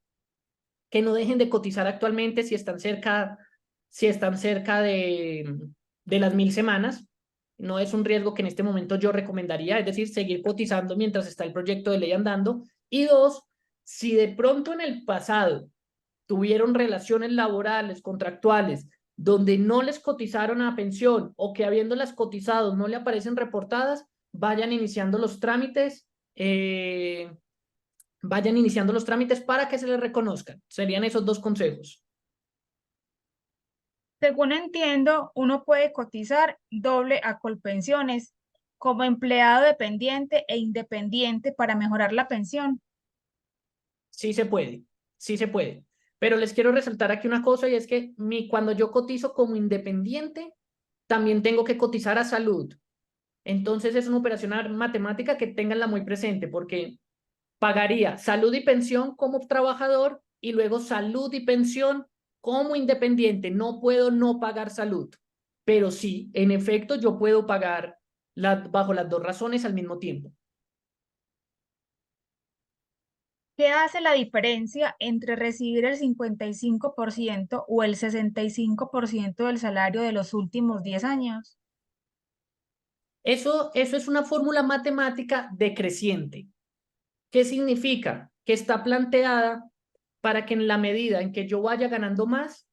que no dejen de cotizar actualmente si están cerca de las 1000 semanas. No es un riesgo que en este momento yo recomendaría, es decir, seguir cotizando mientras está el proyecto de ley andando. Y dos, si de pronto en el pasado tuvieron relaciones laborales, contractuales, donde no les cotizaron a pensión o que habiéndolas cotizado no le aparecen reportadas, vayan iniciando los trámites, eh, vayan iniciando los trámites para que se les reconozcan. Serían esos dos consejos. Según entiendo, uno puede cotizar doble a Colpensiones como empleado dependiente e independiente para mejorar la pensión. Sí se puede, sí se puede. Pero les quiero resaltar aquí una cosa y es que cuando yo cotizo como independiente, también tengo que cotizar a salud. Entonces es una operación matemática que tenganla muy presente porque pagaría salud y pensión como trabajador y luego salud y pensión como independiente. No puedo no pagar salud, pero sí, en efecto, yo puedo pagar bajo las dos razones al mismo tiempo. ¿Qué hace la diferencia entre recibir el 55% o el 65% del salario de los últimos 10 años? Eso es una fórmula matemática decreciente. ¿Qué significa? Que está planteada para que en la medida en que yo vaya ganando más,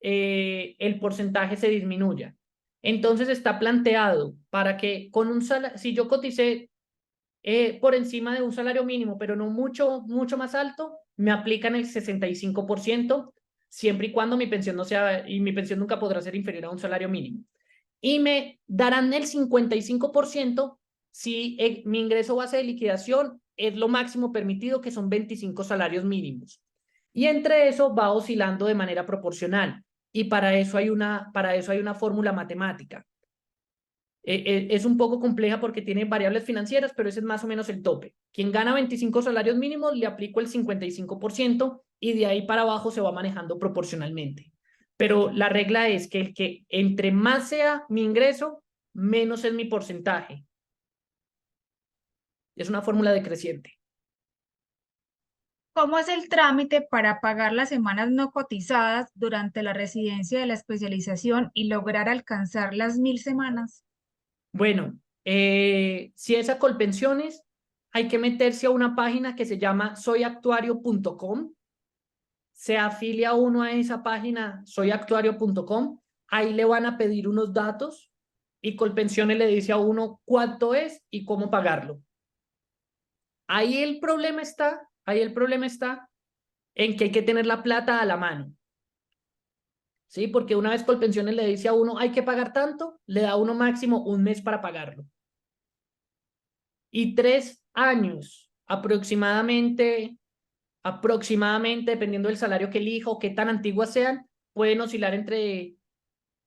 el porcentaje se disminuya. Entonces está planteado para que con un salario, si yo coticé por encima de un salario mínimo, pero no mucho, mucho más alto, me aplican el 65%, siempre y cuando mi pensión no sea, y mi pensión nunca podrá ser inferior a un salario mínimo. Y me darán el 55% si mi ingreso base de liquidación es lo máximo permitido, que son 25 salarios mínimos. Y entre eso va oscilando de manera proporcional. Y para eso hay una fórmula matemática. Es un poco compleja porque tiene variables financieras, pero ese es más o menos el tope. Quien gana 25 salarios mínimos, le aplico el 55% y de ahí para abajo se va manejando proporcionalmente. Pero la regla es que el que entre más sea mi ingreso, menos es mi porcentaje. Es una fórmula decreciente. ¿Cómo es el trámite para pagar las semanas no cotizadas durante la residencia de la especialización y lograr alcanzar las 1000 semanas? Bueno, si es a Colpensiones, hay que meterse a una página que se llama soyactuario.com. Se afilia uno a esa página, soyactuario.com, ahí le van a pedir unos datos y Colpensiones le dice a uno cuánto es y cómo pagarlo. Ahí el problema está en que hay que tener la plata a la mano, ¿sí? Porque una vez Colpensiones le dice a uno hay que pagar tanto, le da a uno máximo un mes para pagarlo. Y 3 años aproximadamente, dependiendo del salario que elija o qué tan antiguas sean, pueden oscilar entre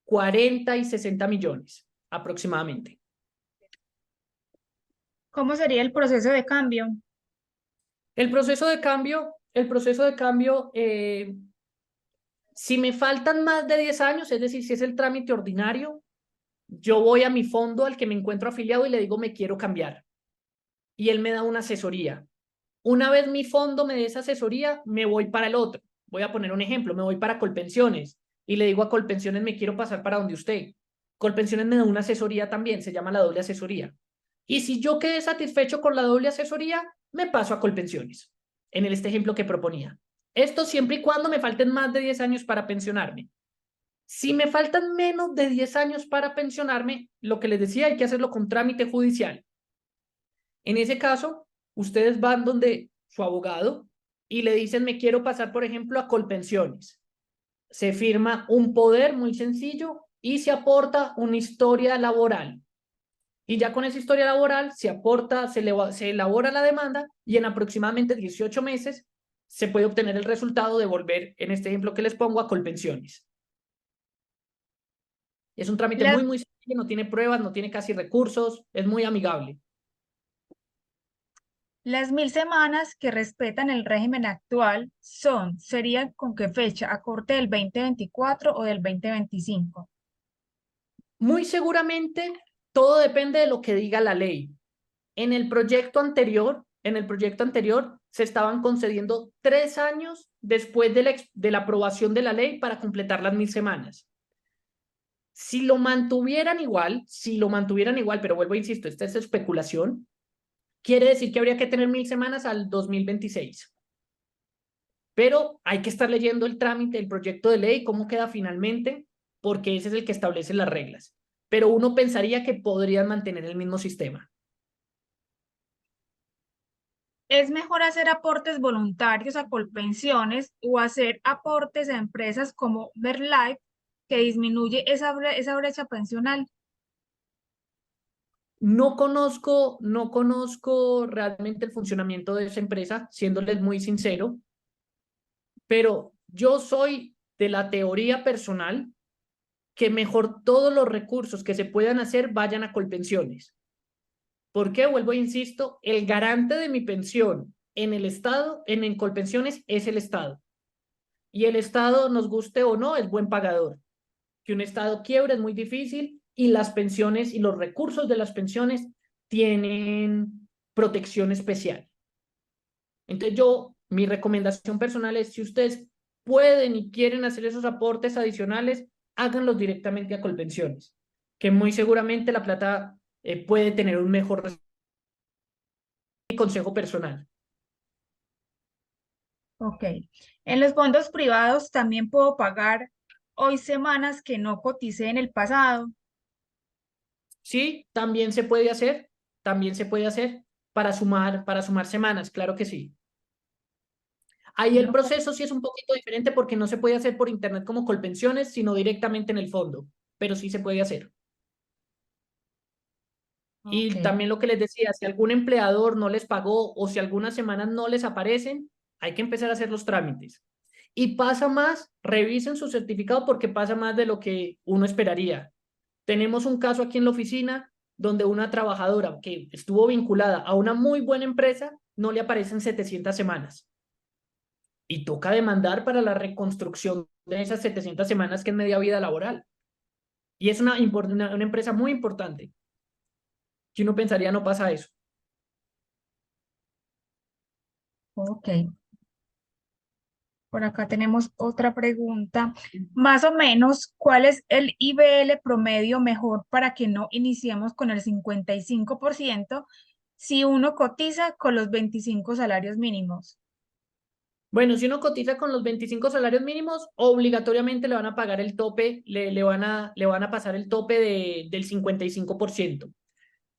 40 y 60 millones aproximadamente. ¿Cómo sería el proceso de cambio? El proceso de cambio, si me faltan más de 10 años, es decir, si es el trámite ordinario, yo voy a mi fondo al que me encuentro afiliado y le digo me quiero cambiar. Y él me da una asesoría. Una vez mi fondo me dé esa asesoría, me voy para el otro. Voy a poner un ejemplo, me voy para Colpensiones y le digo a Colpensiones me quiero pasar para donde usted. Colpensiones me da una asesoría también, se llama la doble asesoría. Y si yo quedé satisfecho con la doble asesoría, me paso a Colpensiones, en este ejemplo que proponía. Esto siempre y cuando me falten más de 10 años para pensionarme. Si me faltan menos de 10 años para pensionarme, lo que les decía, hay que hacerlo con trámite judicial. En ese caso, ustedes van donde su abogado y le dicen, me quiero pasar, por ejemplo, a Colpensiones. Se firma un poder muy sencillo y se aporta una historia laboral. Y ya con esa historia laboral se elabora la demanda y en aproximadamente 18 meses se puede obtener el resultado de volver, en este ejemplo que les pongo, a Colpensiones. Es un trámite Las, muy sencillo, no tiene pruebas, no tiene casi recursos, es muy amigable. las 1000 semanas que respetan el régimen actual serían con qué fecha, a corte del 2024 o del 2025. Muy seguramente todo depende de lo que diga la ley. En el proyecto anterior se estaban concediendo 3 años después de la aprobación de la ley para completar las 1000 semanas. Si lo mantuvieran igual, pero vuelvo a insisto, esta es especulación, quiere decir que habría que tener 1000 semanas al 2026. Pero hay que estar leyendo el trámite, el proyecto de ley, cómo queda finalmente, porque ese es el que establece las reglas. Pero uno pensaría que podrían mantener el mismo sistema. ¿Es mejor hacer aportes voluntarios a Colpensiones o hacer aportes a empresas como Verlife que disminuye esa brecha pensional? No conozco realmente el funcionamiento de esa empresa, siéndoles muy sincero, pero yo soy de la teoría personal que mejor todos los recursos que se puedan hacer vayan a Colpensiones. ¿Por qué? Vuelvo e insisto, el garante de mi pensión en el Estado, en Colpensiones, es el Estado. Y el Estado, nos guste o no, es buen pagador. Que un Estado quiebre es muy difícil y las pensiones y los recursos de las pensiones tienen protección especial. Entonces mi recomendación personal es, si ustedes pueden y quieren hacer esos aportes adicionales, háganlos directamente a Colpensiones, que muy seguramente la plata puede tener un mejor consejo personal. Ok. En los fondos privados también puedo pagar hoy semanas que no coticé en el pasado. Sí, también se puede hacer para sumar semanas, claro que sí. Ahí el No. proceso sí es un poquito diferente porque no se puede hacer por internet como Colpensiones, sino directamente en el fondo, pero sí se puede hacer. Ok. Y también lo que les decía, si algún empleador no les pagó o si algunas semanas no les aparecen, hay que empezar a hacer los trámites. Y pasa más, revisen su certificado porque pasa más de lo que uno esperaría. Tenemos un caso aquí en la oficina donde una trabajadora que estuvo vinculada a una muy buena empresa no le aparecen 700 semanas. Y toca demandar para la reconstrucción de esas 700 semanas que es media vida laboral. Y es una empresa muy importante, que uno pensaría no pasa eso. Ok. Por acá tenemos otra pregunta. Más o menos, ¿cuál es el IBL promedio mejor para que no iniciemos con el 55% si uno cotiza con los 25 salarios mínimos? Bueno, si uno cotiza con los 25 salarios mínimos, obligatoriamente le van a pagar el tope, le van a pasar el tope del 55%.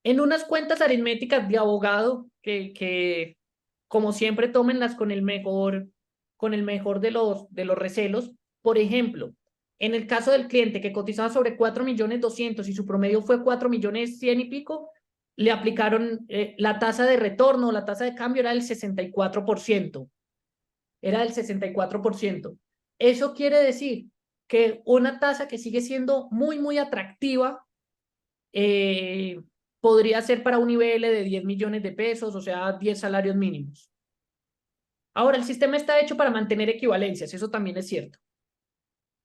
En unas cuentas aritméticas de abogado, que como siempre tómenlas con el mejor de los recelos. Por ejemplo, en el caso del cliente que cotizaba sobre 4.200.000 y su promedio fue 4.100.000 y pico, le aplicaron la tasa de retorno, la tasa de cambio era del 64%. Era del 64%. Eso quiere decir que una tasa que sigue siendo muy, muy atractiva eh, podría ser para un nivel de 10 millones de pesos, o sea, 10 salarios mínimos. Ahora, el sistema está hecho para mantener equivalencias, eso también es cierto.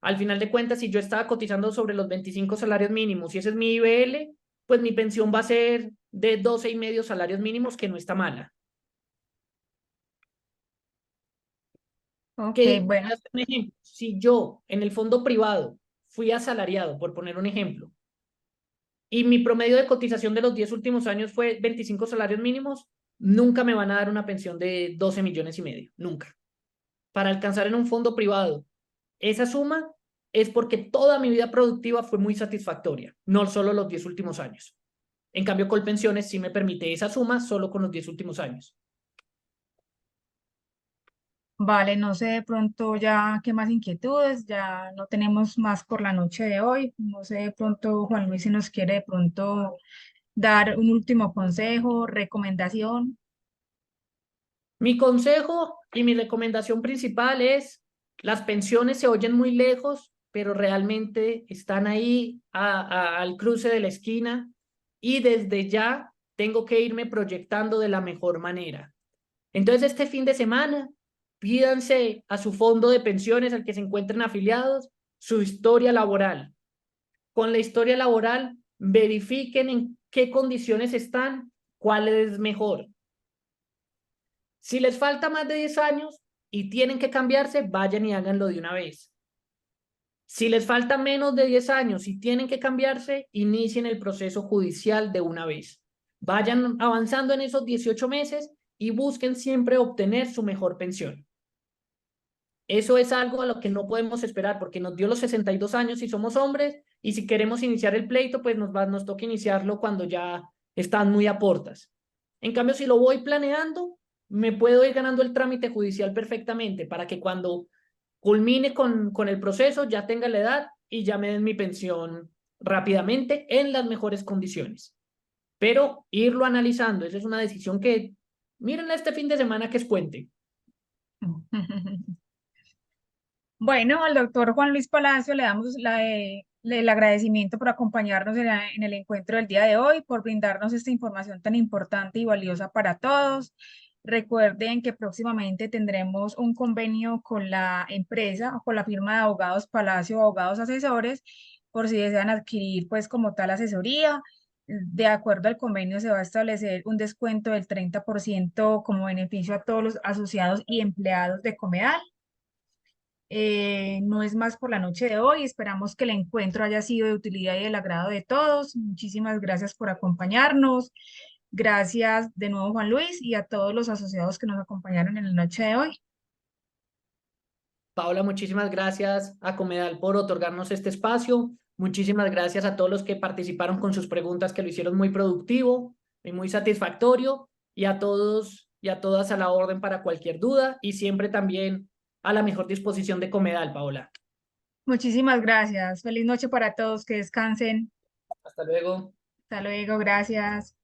Al final de cuentas, si yo estaba cotizando sobre los 25 salarios mínimos y ese es mi IBL, pues mi pensión va a ser de 12,5 salarios mínimos, que no está mala. Ok, Que, bueno, un ejemplo, si yo en el fondo privado fui asalariado, por poner un ejemplo, y mi promedio de cotización de los 10 últimos años fue 25 salarios mínimos, nunca me van a dar una pensión de 12,5 millones, nunca. Para alcanzar en un fondo privado esa suma es porque toda mi vida productiva fue muy satisfactoria, no solo los 10 últimos años. En cambio, Colpensiones sí me permite esa suma solo con los 10 últimos años. vale, no sé de pronto ya qué más inquietudes, ya no tenemos más por la noche de hoy. No sé de pronto, Juan Luis, si nos quiere de pronto dar un último consejo, recomendación. Mi consejo y mi recomendación principal es: las pensiones se oyen muy lejos, pero realmente están ahí al cruce de la esquina y desde ya tengo que irme proyectando de la mejor manera. Entonces, este fin de semana, pídanse a su fondo de pensiones al que se encuentren afiliados su historia laboral. Con la historia laboral, verifiquen en qué condiciones están, cuál es mejor. Si les falta más de 10 años y tienen que cambiarse, vayan y háganlo de una vez. Si les falta menos de 10 años y tienen que cambiarse, inicien el proceso judicial de una vez. Vayan avanzando en esos 18 meses y busquen siempre obtener su mejor pensión. Eso es algo a lo que no podemos esperar porque nos dio los 62 años si somos hombres y si queremos iniciar el pleito, pues nos toca iniciarlo cuando ya están muy a portas. En cambio, si lo voy planeando, me puedo ir ganando el trámite judicial perfectamente para que cuando culmine con el proceso ya tenga la edad y ya me den mi pensión rápidamente en las mejores condiciones. Pero irlo analizando, esa es una decisión que, mírenla este fin de semana que es puente. Bueno, al doctor Juan Luis Palacio le damos el agradecimiento por acompañarnos en el encuentro del día de hoy, por brindarnos esta información tan importante y valiosa para todos. Recuerden que próximamente tendremos un convenio con la empresa o con la firma de abogados Palacio, abogados asesores, por si desean adquirir pues como tal asesoría. De acuerdo al convenio se va a establecer un descuento del 30% como beneficio a todos los asociados y empleados de Comedal. No es más por la noche de hoy. Esperamos que el encuentro haya sido de utilidad y del agrado de todos. Muchísimas gracias por acompañarnos. Gracias de nuevo, Juan Luis, y a todos los asociados que nos acompañaron en la noche de hoy. Paola, muchísimas gracias a Comedal por otorgarnos este espacio. Muchísimas gracias a todos los que participaron con sus preguntas, que lo hicieron muy productivo y muy satisfactorio. Y a todos y a todas a la orden para cualquier duda y siempre también a la mejor disposición de Comedal, Paola. Muchísimas gracias. Feliz noche para todos. Que descansen. Hasta luego. Hasta luego. Gracias.